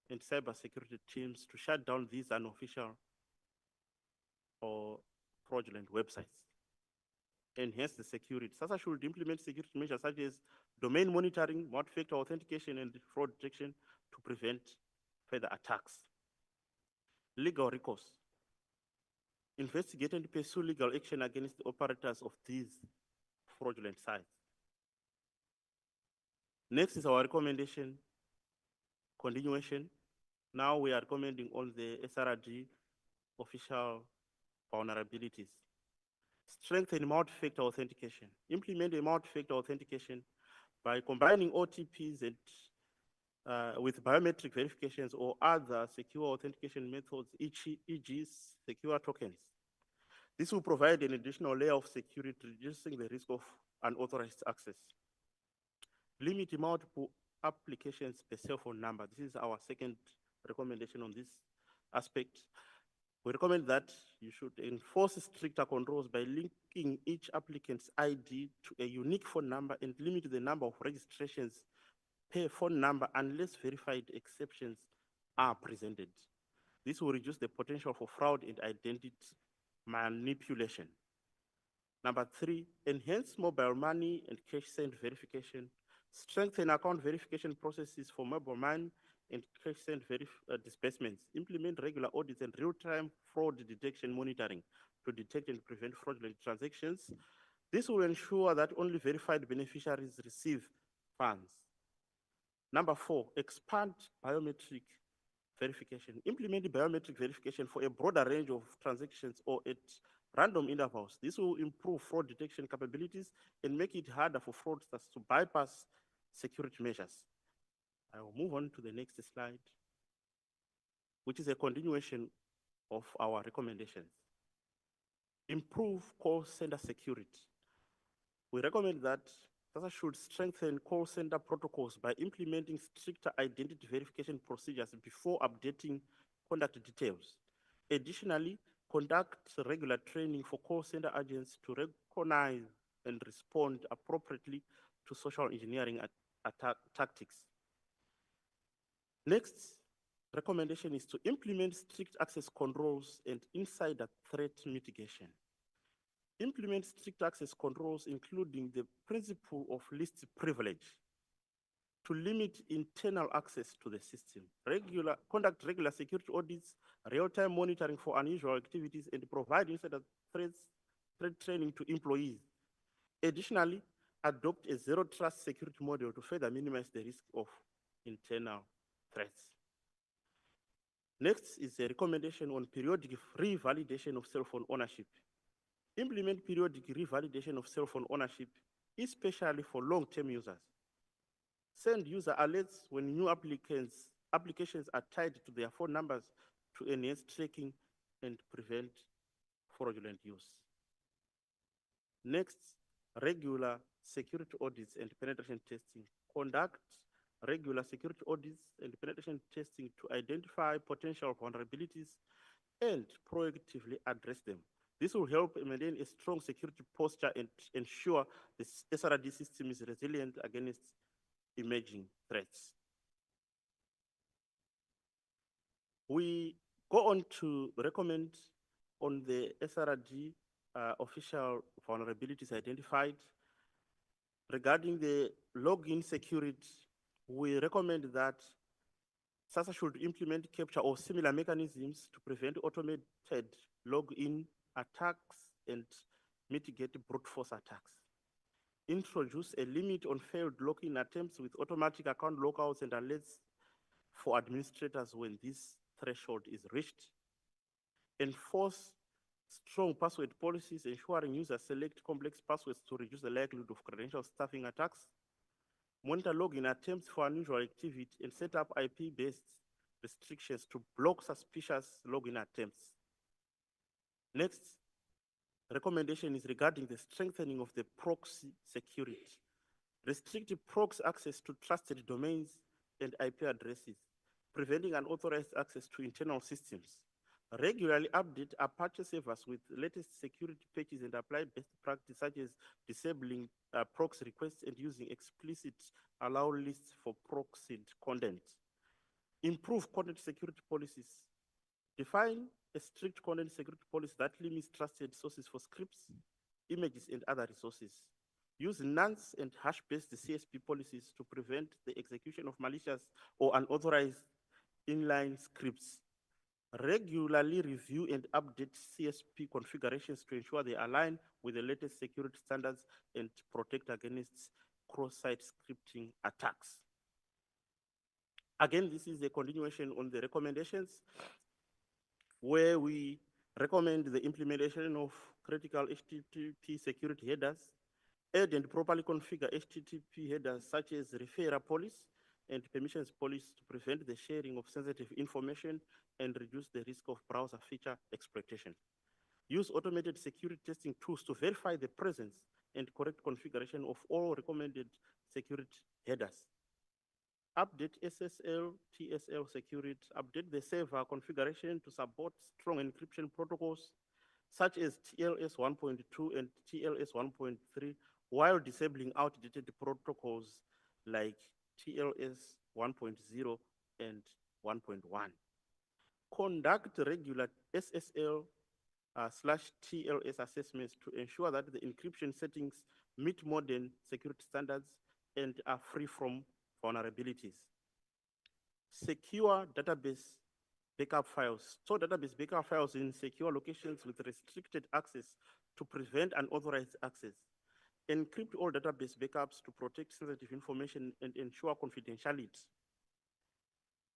and cybersecurity teams to shut down these unofficial or fraudulent websites. Enhance the security. SASSA should implement security measures such as domain monitoring, multi-factor authentication, and fraud detection to prevent further attacks. Legal recourse. Investigate and pursue legal action against the operators of these fraudulent sites. Next is our recommendation continuation. Now we are recommending on the SRD official vulnerabilities. Strengthen multi-factor authentication. Implement a multi-factor authentication by combining OTPs and with biometric verifications or other secure authentication methods, e.g. secure tokens. This will provide an additional layer of security, reducing the risk of unauthorized access. Limit multiple applications per cell phone number. This is our second recommendation on this aspect. We recommend that you should enforce stricter controls by linking each applicant's ID to a unique phone number and limit the number of registrations per phone number unless verified exceptions are presented. This will reduce the potential for fraud and identity manipulation. Number three, enhance mobile money and cash send verification. Strengthen account verification processes for mobile money and cash send disbursements. Implement regular audits and real-time fraud detection monitoring to detect and prevent fraudulent transactions. This will ensure that only verified beneficiaries receive funds. Number four, expand biometric verification. Implement biometric verification for a broader range of transactions or at random intervals. This will improve fraud detection capabilities and make it harder for fraudsters to bypass security measures. I will move on to the next slide, which is a continuation of our recommendations. Improve call center security. We recommend that SASSA should strengthen call center protocols by implementing stricter identity verification procedures before updating contact details. Additionally, conduct regular training for call center agents to recognize and respond appropriately to social engineering tactics. Next recommendation is to implement strict access controls and insider threat mitigation. Implement strict access controls, including the principle of least privilege, to limit internal access to the system, conduct regular security audits, real-time monitoring for unusual activities, and provide insider threat training to employees. Additionally, adopt a zero trust security model to further minimize the risk of internal threats. Next is a recommendation on periodic revalidation of cell phone ownership. Implement periodic revalidation of cell phone ownership, especially for long-term users. Send user alerts when new applications are tied to their phone numbers to enhance tracking and prevent fraudulent use. Next, regular security audits and penetration testing. Conduct regular security audits and penetration testing to identify potential vulnerabilities and proactively address them. This will help maintain a strong security posture and ensure the SRD system is resilient against emerging threats. We go on to recommend on the SRD official vulnerabilities identified. Regarding the login security, we recommend that SASSA should implement capture or similar mechanisms to prevent automated login attacks and mitigate brute force attacks. Introduce a limit on failed login attempts with automatic account logouts and alerts for administrators when this threshold is reached. Enforce strong password policies, ensuring users select complex passwords to reduce the likelihood of credential stuffing attacks. Monitor login attempts for unusual activity and set up IP-based restrictions to block suspicious login attempts. Next, recommendation is regarding the strengthening of the proxy security. Restrict proxy access to trusted domains and IP addresses, preventing unauthorized access to internal systems. Regularly update Apache servers with latest security patches and apply best practices such as disabling proxy requests and using explicit allow lists for proxied content. Improve content security policies. Define a strict content security policy that limits trusted sources for scripts, images, and other resources. Use nonce and hash-based CSP policies to prevent the execution of malicious or unauthorized inline scripts. Regularly review and update CSP configurations to ensure they align with the latest security standards and protect against cross-site scripting attacks. Again, this is a continuation on the recommendations where we recommend the implementation of critical HTTP security headers, add and properly configure HTTP headers such as referrer policy and permissions policy to prevent the sharing of sensitive information and reduce the risk of browser feature exploitation. Use automated security testing tools to verify the presence and correct configuration of all recommended security headers. Update SSL, TSL security, update the server configuration to support strong encryption protocols such as TLS 1.2 and TLS 1.3 while disabling outdated protocols like TLS 1.0 and 1.1. Conduct regular SSL /TLS assessments to ensure that the encryption settings meet modern security standards and are free from vulnerabilities. Secure database backup files. Store database backup files in secure locations with restricted access to prevent unauthorized access. Encrypt all database backups to protect sensitive information and ensure confidentiality.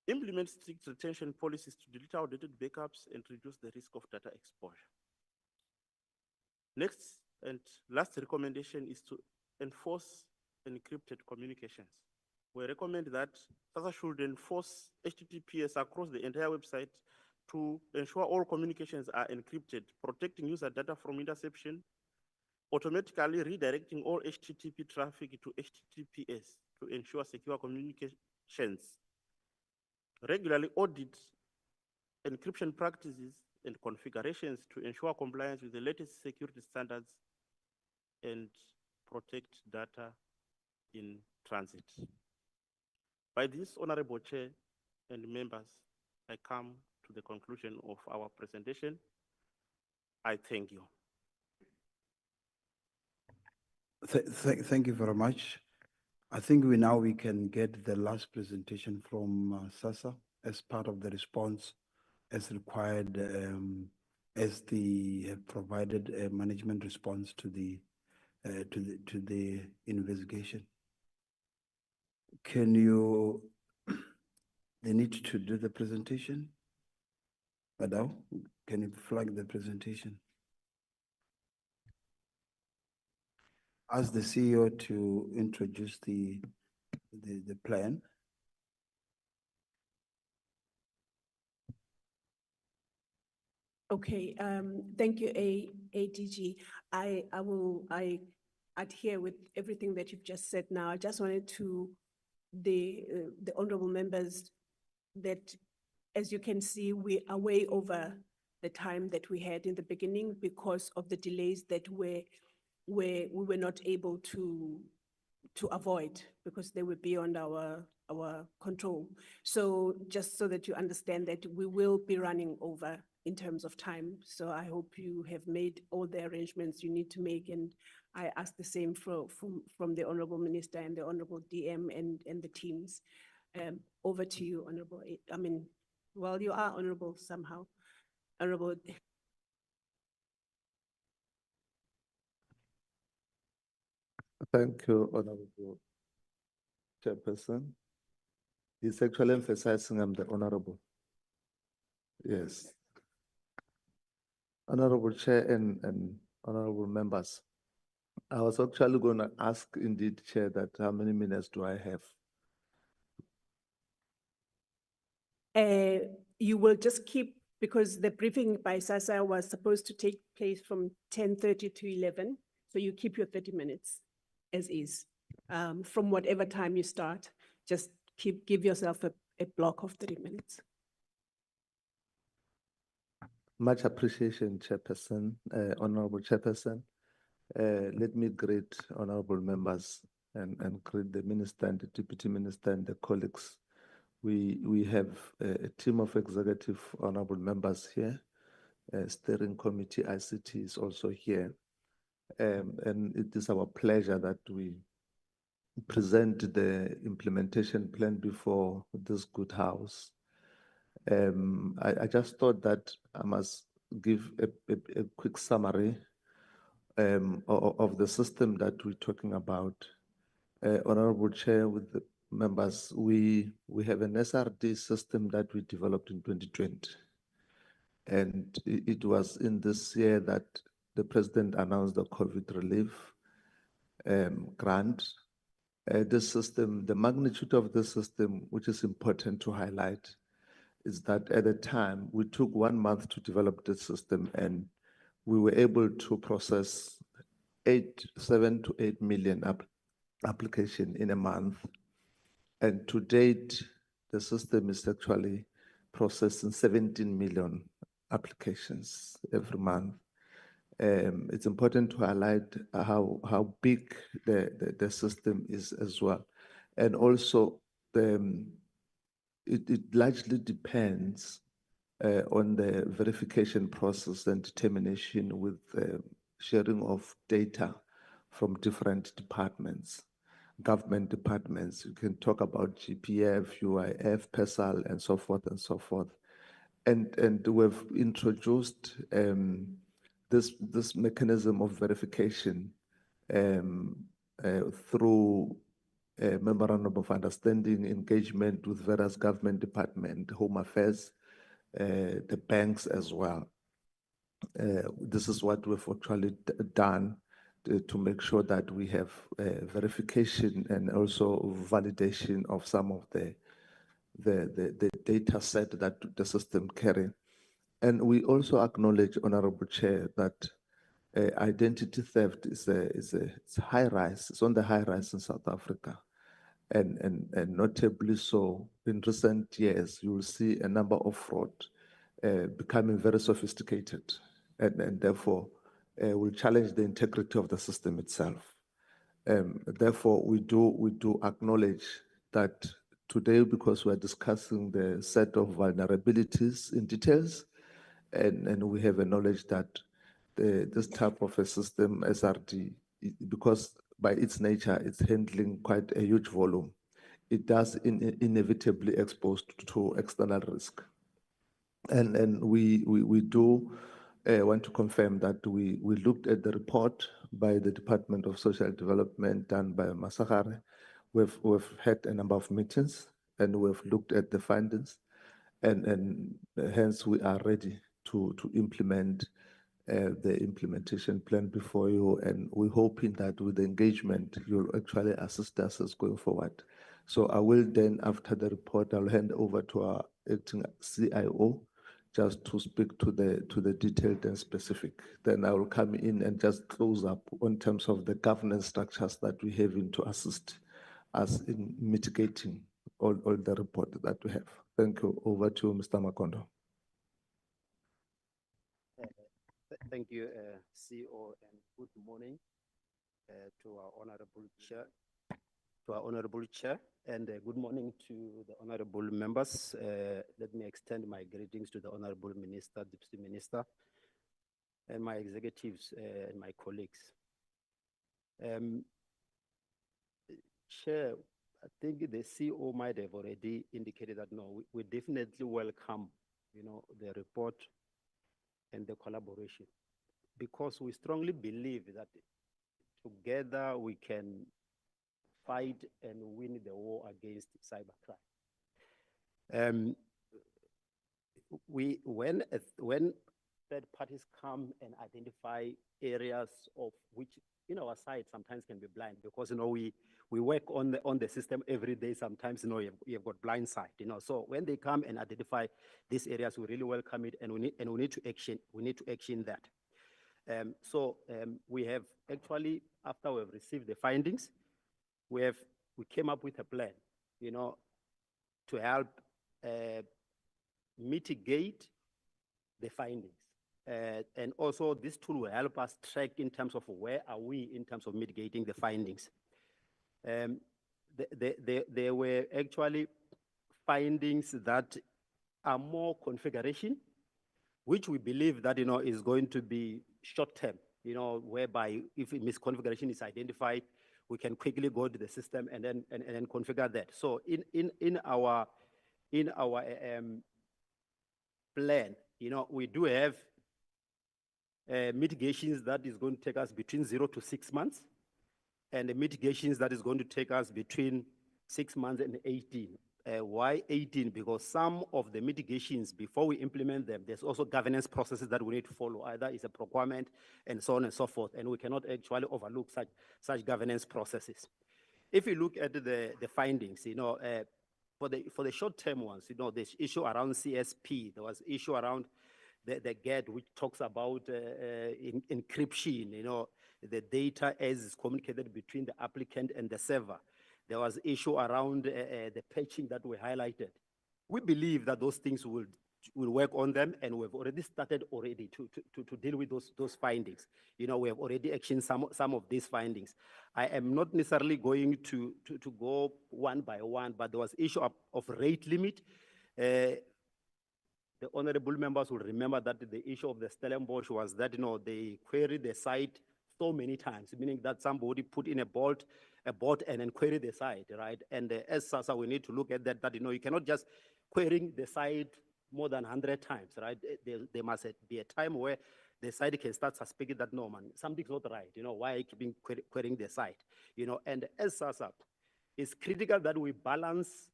Implement strict retention policies to delete outdated backups and reduce the risk of data exposure. Next and last recommendation is to enforce encrypted communications. We recommend that SASSA should enforce HTTPS across the entire website to ensure all communications are encrypted, protecting user data from interception, automatically redirecting all HTTP traffic to HTTPS to ensure secure communications. Regularly audit encryption practices and configurations to ensure compliance with the latest security standards and protect data in transit. By this, Honorable Chair and members, I come to the conclusion of our presentation. I thank you. Thank you very much. I think we can get the last presentation from SASSA as part of the response as required, as the provided management response to the investigation. Can you, they need to do the presentation? Madam, can you flag the presentation? Ask the CEO to introduce the plan. Okay, thank you, ADG. I adhere with everything that you've just said now. I just wanted to, the honorable members, that as you can see, we are way over the time that we had in the beginning because of the delays that we were not able to avoid because they were beyond our control. So just so that you understand that we will be running over in terms of time. So I hope you have made all the arrangements you need to make, and I ask the same from the Honorable Minister and the Honorable DM and the teams. Over to you, Honorable. I mean, well, you are honorable somehow. Honorable. Thank you, Honorable Chairperson. He's actually emphasizing I'm the Honorable. Yes. Honorable Chair and Honorable members, I was actually going to ask indeed, Chair, that how many minutes do I have? You will just keep, because the briefing by SASSA was supposed to take place from 10:30 to 11. So you keep your 30 minutes as is. From whatever time you start, just give yourself a block of 30 minutes. Much appreciation, Chairperson, Honorable Chairperson. Let me greet honorable members and greet the Minister and the Deputy Minister and the colleagues. We have a team of executive honorable members here. Steering Committee ICT is also here. And it is our pleasure that we present the implementation plan before this good house. I just thought that I must give a quick summary of the system that we're talking about. Honorable Chair, with the members, we have an SRD system that we developed in 2020. And it was in this year that the President announced the COVID relief grant. This system, the magnitude of the system, which is important to highlight, is that at the time, we took 1 month to develop the system and we were able to process 7 to 8 million application in a month. And to date, the system is actually processing 17 million applications every month. It's important to highlight how big the system is as well. And also, it largely depends on the verification process and determination with sharing of data from different departments, government departments. You can talk about GPF, UIF, PESAL, and so forth and so forth. And we've introduced this mechanism of verification through a memorandum of understanding, engagement with various government departments, Home Affairs, the banks as well. This is what we've actually done to make sure that we have verification and also validation of some of the data set that the system carry. And we also acknowledge, Honorable Chair, that identity theft is it's high rise. It's on the high rise in South Africa. And notably so, in recent years, you will see a number of fraud becoming very sophisticated and therefore will challenge the integrity of the system itself. Therefore, we do acknowledge that today, because we're discussing the set of vulnerabilities in details, and we have a knowledge that this type of a system, SRD, because by its nature, it's handling quite a huge volume. It does inevitably exposed to external risk. And we do want to confirm that we looked at the report by the Department of Social Development done by Masagare. We've had a number of meetings and we've looked at the findings and hence we are ready to implement the implementation plan before you, and we're hoping that with the engagement, you'll actually assist us as going forward. So I will then, after the report, I'll hand over to our acting CIO just to speak to the detailed and specific. Then I will come in and just close up on terms of the governance structures that we have in to assist us in mitigating all the report that we have. Thank you. Over to Mr. Makondo. Thank you, CEO, and good morning to our honorable chair, and good morning to the honorable members. Let me extend my greetings to the honorable minister, deputy minister, and my executives and my colleagues. Chair, I think the CEO might have already indicated that no, we definitely welcome, the report and the collaboration, because we strongly believe that together we can fight and win the war against cybercrime. When third parties come and identify areas of which, our side sometimes can be blind, because we work on the system every day. Sometimes you've got blind side. So when they come and identify these areas, we really welcome it, and we need to action. We need to action that. We have actually, after we've received the findings, we came up with a plan, to help mitigate the findings. And also this tool will help us track in terms of where are we in terms of mitigating the findings. There were actually findings that are more configuration, which we believe that, is going to be short-term, whereby if a misconfiguration is identified, we can quickly go to the system and then configure that. So in our plan, we do have mitigations that is going to take us between 0 to 6 months, and the mitigations that is going to take us between 6 months and 18. Why 18? Because some of the mitigations, before we implement them, there's also governance processes that we need to follow. Either it's a procurement and so on and so forth, and we cannot actually overlook such governance processes. If you look at the findings, for the short-term ones, there's issue around CSP. There was issue around the GET, which talks about encryption, the data as is communicated between the applicant and the server. There was issue around the patching that we highlighted. We believe that those things will work on them, and we've already started to deal with those findings. We have already actioned some of these findings. I am not necessarily going to go one by one, but there was issue of rate limit. The honorable members will remember that the issue of the Stellenbosch was that, they queried the site so many times, meaning that somebody put in a bot and then query the site, right? And as SASSA, we need to look at that, you cannot just querying the site more than 100 times, right? There must be a time where the site can start suspecting that, no, man, something's not right. Why are you keeping querying the site? And as SASSA, it's critical that we balance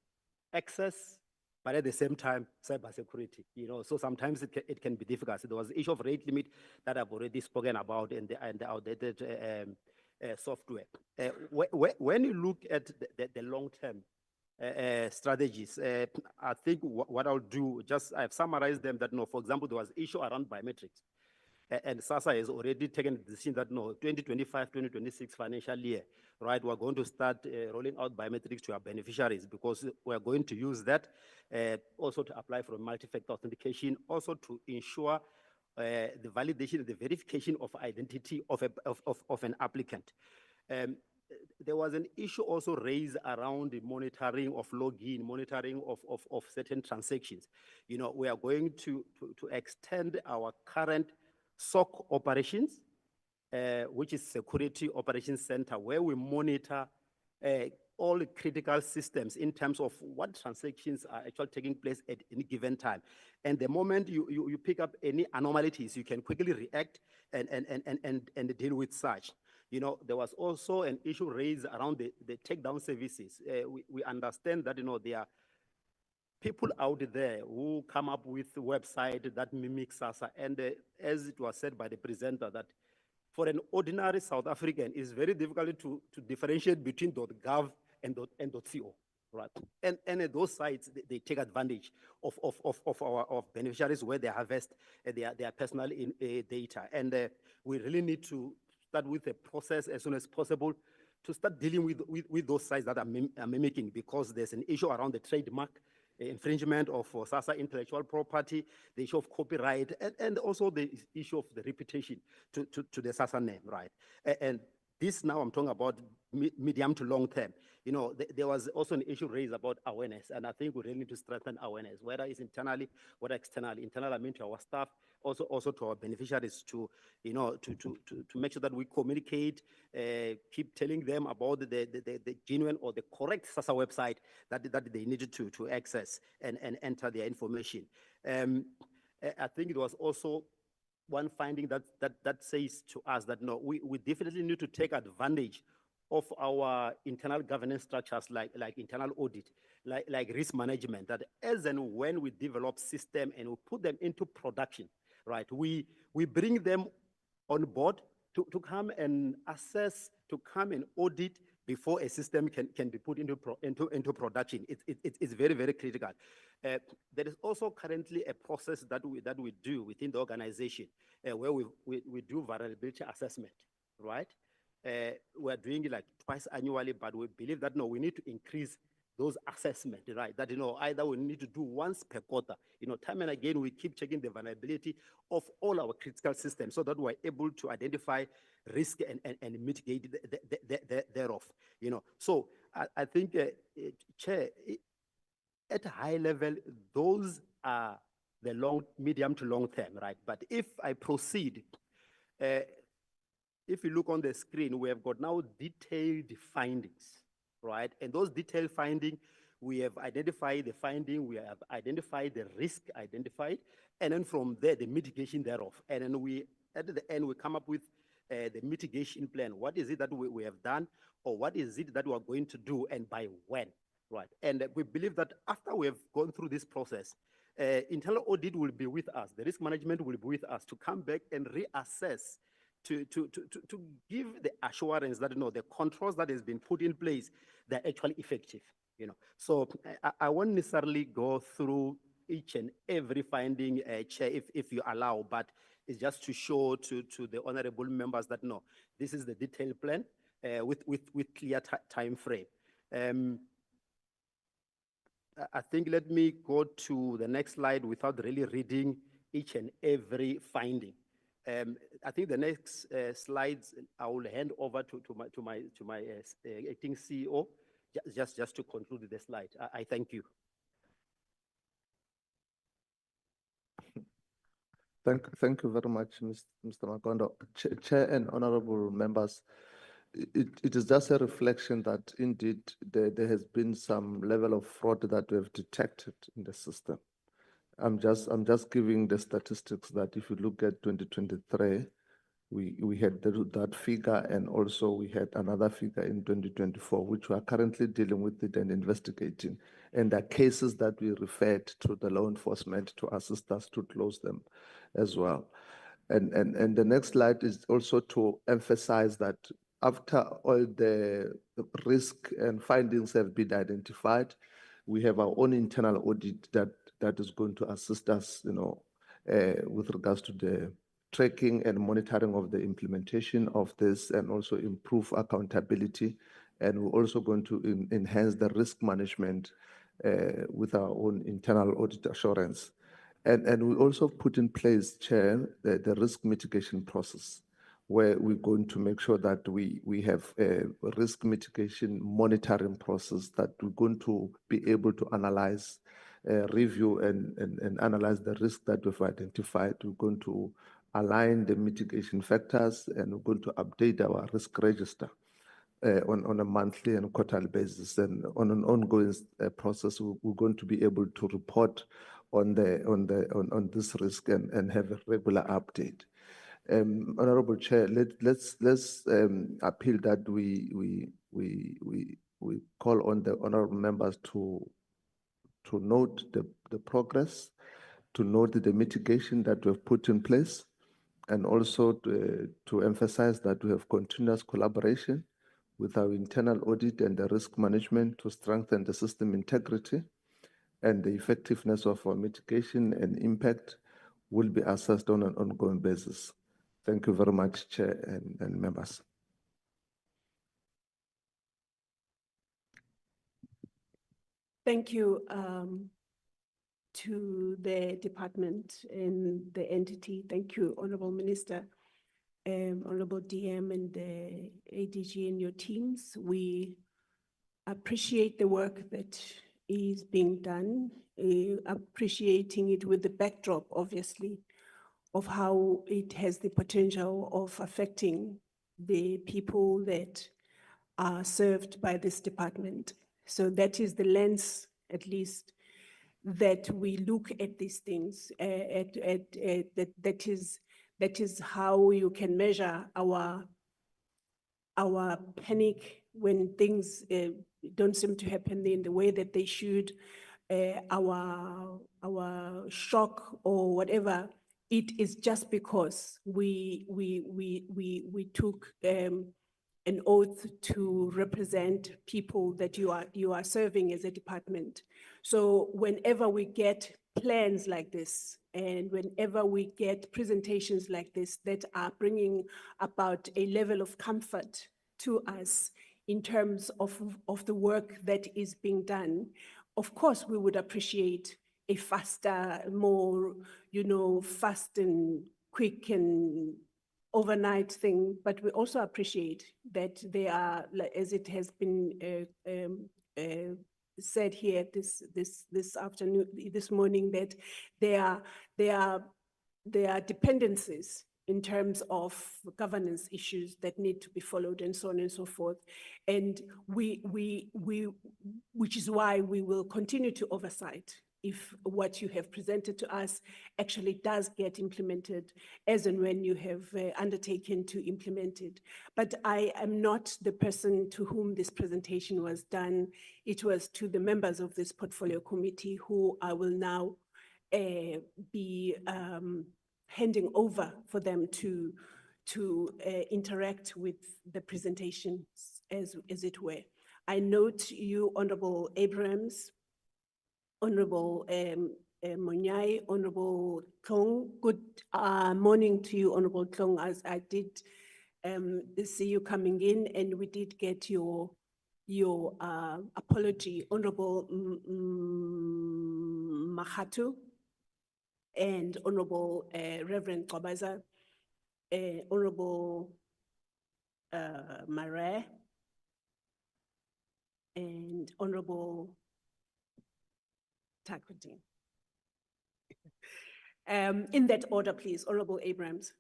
access, but at the same time, cybersecurity. So sometimes it can be difficult. So there was the issue of rate limit that I've already spoken about, and the outdated software. When you look at the long-term strategies, I think what I'll do, I've summarized them that, for example, there was issue around biometrics. And SASSA has already taken the decision that 2025-2026 financial year, right, we're going to start rolling out biometrics to our beneficiaries, because we're going to use that also to apply for multi-factor authentication, also to ensure the validation, the verification of identity of an applicant. There was an issue also raised around the monitoring of login, monitoring of certain transactions. We are going to extend our current SOC operations which is Security Operations Center, where we monitor all the critical systems in terms of what transactions are actually taking place at any given time. And the moment you pick up any anomalies, you can quickly react and deal with such. You know, there was also an issue raised around the takedown services. We understand that, you know, there are people out there who come up with website that mimics SASSA. And as it was said by the presenter, that for an ordinary South African, it's very difficult to differentiate between .gov and .co, right? And those sites, they take advantage of our beneficiaries where they harvest their personal data. And we really need to start with a process as soon as possible to start dealing with those sites that are mimicking, because there's an issue around the trademark infringement of SASSA intellectual property, the issue of copyright, and also the issue of the reputation to the SASSA name, right? And this now I'm talking about medium to long term. You know, there was also an issue raised about awareness, and I think we really need to strengthen awareness, whether it's internally, whether externally. Internal, I mean to our staff, also to our beneficiaries, to, you know, to make sure that we communicate, keep telling them about the genuine or the correct SASSA website that they needed to access and enter their information. I think it was also one finding that says to us that no, we definitely need to take advantage of our internal governance structures like internal audit, like risk management, that as and when we develop system and we put them into production, right, we bring them on board to come and assess, to come and audit before a system can be put into production. It's very, very critical. There is also currently a process that we do within the organization where we do vulnerability assessment, right? We're doing it like twice annually, but we believe that no, we need to increase those assessments, right? That, you know, either we need to do once per quarter. You know, time and again, we keep checking the vulnerability of all our critical systems so that we're able to identify risk and mitigate thereof, you know. So I think, Chair, at a high level, those are the medium to long term, right? But if I proceed, if you look on the screen, we have got now detailed findings, right? And those detailed findings, we have identified the finding, we have identified the risk identified, and then from there, the mitigation thereof. And then at the end, we come up with the mitigation plan. What is it that we have done, or what is it that we are going to do, and by when, right? And we believe that after we have gone through this process, internal audit will be with us, the risk management will be with us to come back and reassess, to give the assurance that, you know, the controls that has been put in place, they're actually effective, you know. So I won't necessarily go through each and every finding, Chair, if you allow, but it's just to show to the honorable members that, no, this is the detailed plan with clear time frame. I think let me go to the next slide without really reading each and every finding. I think the next slides I will hand over to my acting CEO, just to conclude the slide. I thank you. Thank you very much, Mr. Makondo. Chair and honorable members, it is just a reflection that indeed there has been some level of fraud that we have detected in the system. I'm just giving the statistics that if you look at 2023, we had that figure, and also we had another figure in 2024, which we are currently dealing with it and investigating. And there are cases that we referred to the law enforcement to assist us to close them as well. And the next slide is also to emphasize that after all the risk and findings have been identified, we have our own internal audit that is going to assist us, you know, with regards to the tracking and monitoring of the implementation of this, and also improve accountability. And we're also going to enhance the risk management with our own internal audit assurance. And we also put in place, Chair, the risk mitigation process, where we're going to make sure that we have a risk mitigation monitoring process that we're going to be able to analyze, review and analyze the risk that we've identified. We're going to align the mitigation factors, and we're going to update our risk register on a monthly and quarterly basis. And on an ongoing process, we're going to be able to report on this risk and have a regular update. Honorable Chair, let's appeal that we call on the honorable members to note the progress, to note the mitigation that we've put in place, and also to emphasize that we have continuous collaboration with our internal audit and the risk management to strengthen the system integrity, and the effectiveness of our mitigation and impact will be assessed on an ongoing basis. Thank you very much, Chair and members. Thank you to the department and the entity. Thank you, Honorable Minister, Honorable DM and the ADG and your teams. We appreciate the work that is being done, appreciating it with the backdrop, obviously, of how it has the potential of affecting the people that are served by this department. So that is the lens, at least, that we look at these things. That is how you can measure our panic when things don't seem to happen in the way that they should, our shock or whatever. It is just because we took an oath to represent people that you are serving as a department. So whenever we get plans like this, and whenever we get presentations like this that are bringing about a level of comfort to us in terms of the work that is being done, of course we would appreciate a faster, more, fast and quick and overnight thing, but we also appreciate that they are, as it has been said here this afternoon, this morning, that there are dependencies in terms of governance issues that need to be followed and so on and so forth. And which is why we will continue to oversight if what you have presented to us actually does get implemented as and when you have undertaken to implement it. But I am not the person to whom this presentation was done. It was to the members of this portfolio committee, who I will now be handing over for them to interact with the presentation as it were. I note you, Honorable Abrams, Honorable Monyai, Honorable Klong. Good morning to you, Honorable Klong, as I did see you coming in, and we did get your apology. Honorable Mahatu and Honorable Reverend Kwabaza, Honorable Mare, and Honorable Takutin. In that order, please. Honorable Abrams.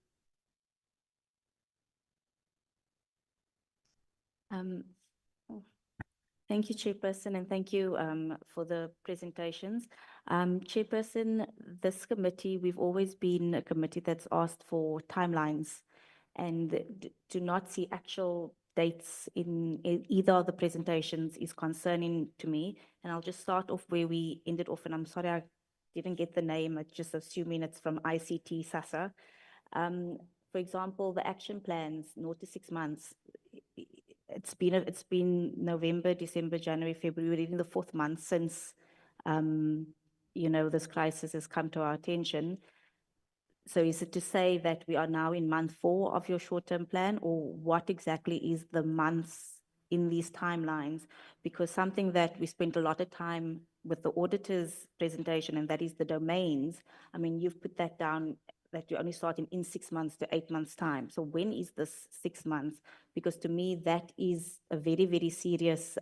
Thank you, Chairperson, and thank you for the presentations. Chairperson, this committee, we've always been a committee that's asked for timelines and do not see actual dates in either of the presentations is concerning to me. And I'll just start off where we ended off, and I'm sorry I didn't get the name, I'm just assuming it's from ICT SASSA. For example, the action plans, 0 to 6 months. It's been November, December, January, February, we're in the 4th month since this crisis has come to our attention. So is it to say that we are now in month 4 of your short-term plan, or what exactly is the months in these timelines? Because something that we spent a lot of time with the auditor's presentation, and that is the domains. I mean, you've put that down that you're only starting in 6 months to 8 months time. So when is this 6 months? Because to me, that is a very, very serious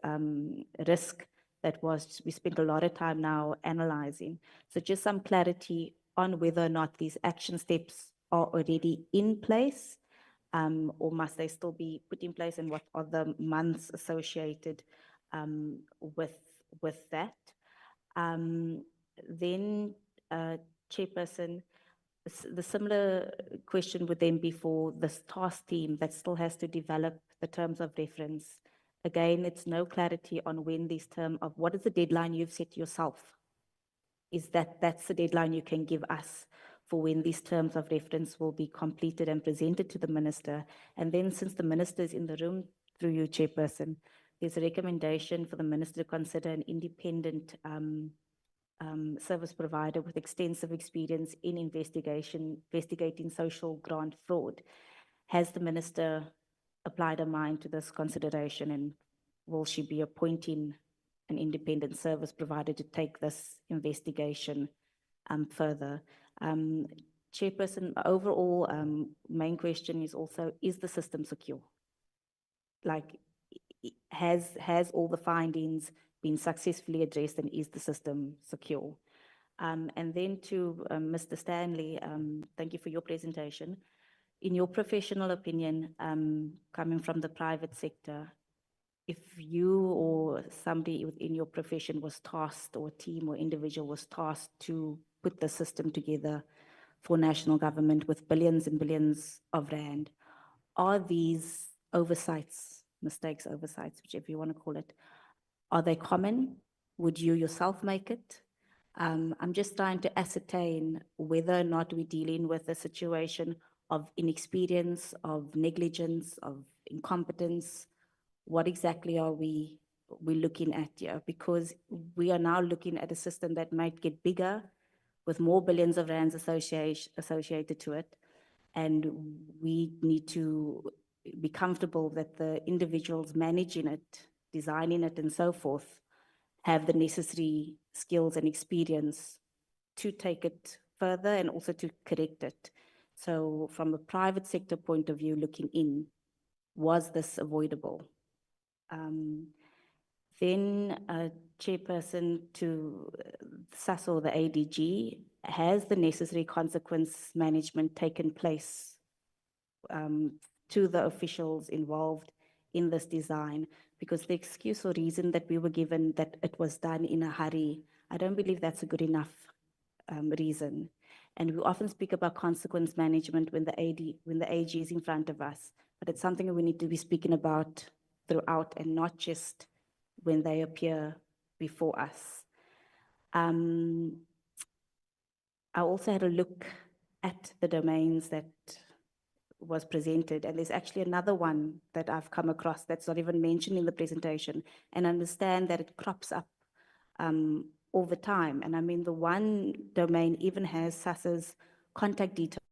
risk that we spent a lot of time now analyzing. So just some clarity on whether or not these action steps are already in place, or must they still be put in place, and what are the months associated with that? Then, Chairperson, the similar question would then be for this task team that still has to develop the terms of reference. Again, it's no clarity on when these what is the deadline you've set yourself? Is that's the deadline you can give us for when these terms of reference will be completed and presented to the minister? And then, since the minister is in the room, through you, Chairperson, there's a recommendation for the minister to consider an independent service provider with extensive experience in investigating social grant fraud. Has the minister applied her mind to this consideration, and will she be appointing an independent service provider to take this investigation further? Chairperson, overall, main question is also, is the system secure? Like, has all the findings been successfully addressed, and is the system secure? And then to Mr. Stanley, thank you for your presentation. In your professional opinion, coming from the private sector, if you or somebody within your profession was tasked, or a team or individual was tasked to put the system together for national government with billions and billions of rand, are these oversights, mistakes, oversights, whichever you want to call it, are they common? Would you yourself make it? I'm just trying to ascertain whether or not we're dealing with a situation of inexperience, of negligence, of incompetence. What exactly are we looking at here? Because we are now looking at a system that might get bigger with more billions of rands associated to it. And we need to be comfortable that the individuals managing it, designing it, and so forth, have the necessary skills and experience to take it further and also to correct it. So from a private sector point of view, looking in, was this avoidable? Then, Chairperson, to SASSA or the ADG, has the necessary consequence management taken place to the officials involved in this design? Because the excuse or reason that we were given that it was done in a hurry, I don't believe that's a good enough reason. And we often speak about consequence management when the AG is in front of us, but it's something we need to be speaking about throughout, and not just when they appear before us. I also had a look at the domains that was presented, and there's actually another one that I've come across that's not even mentioned in the presentation, and understand that it crops up all the time. And I mean, the one domain even has SASSA's contact details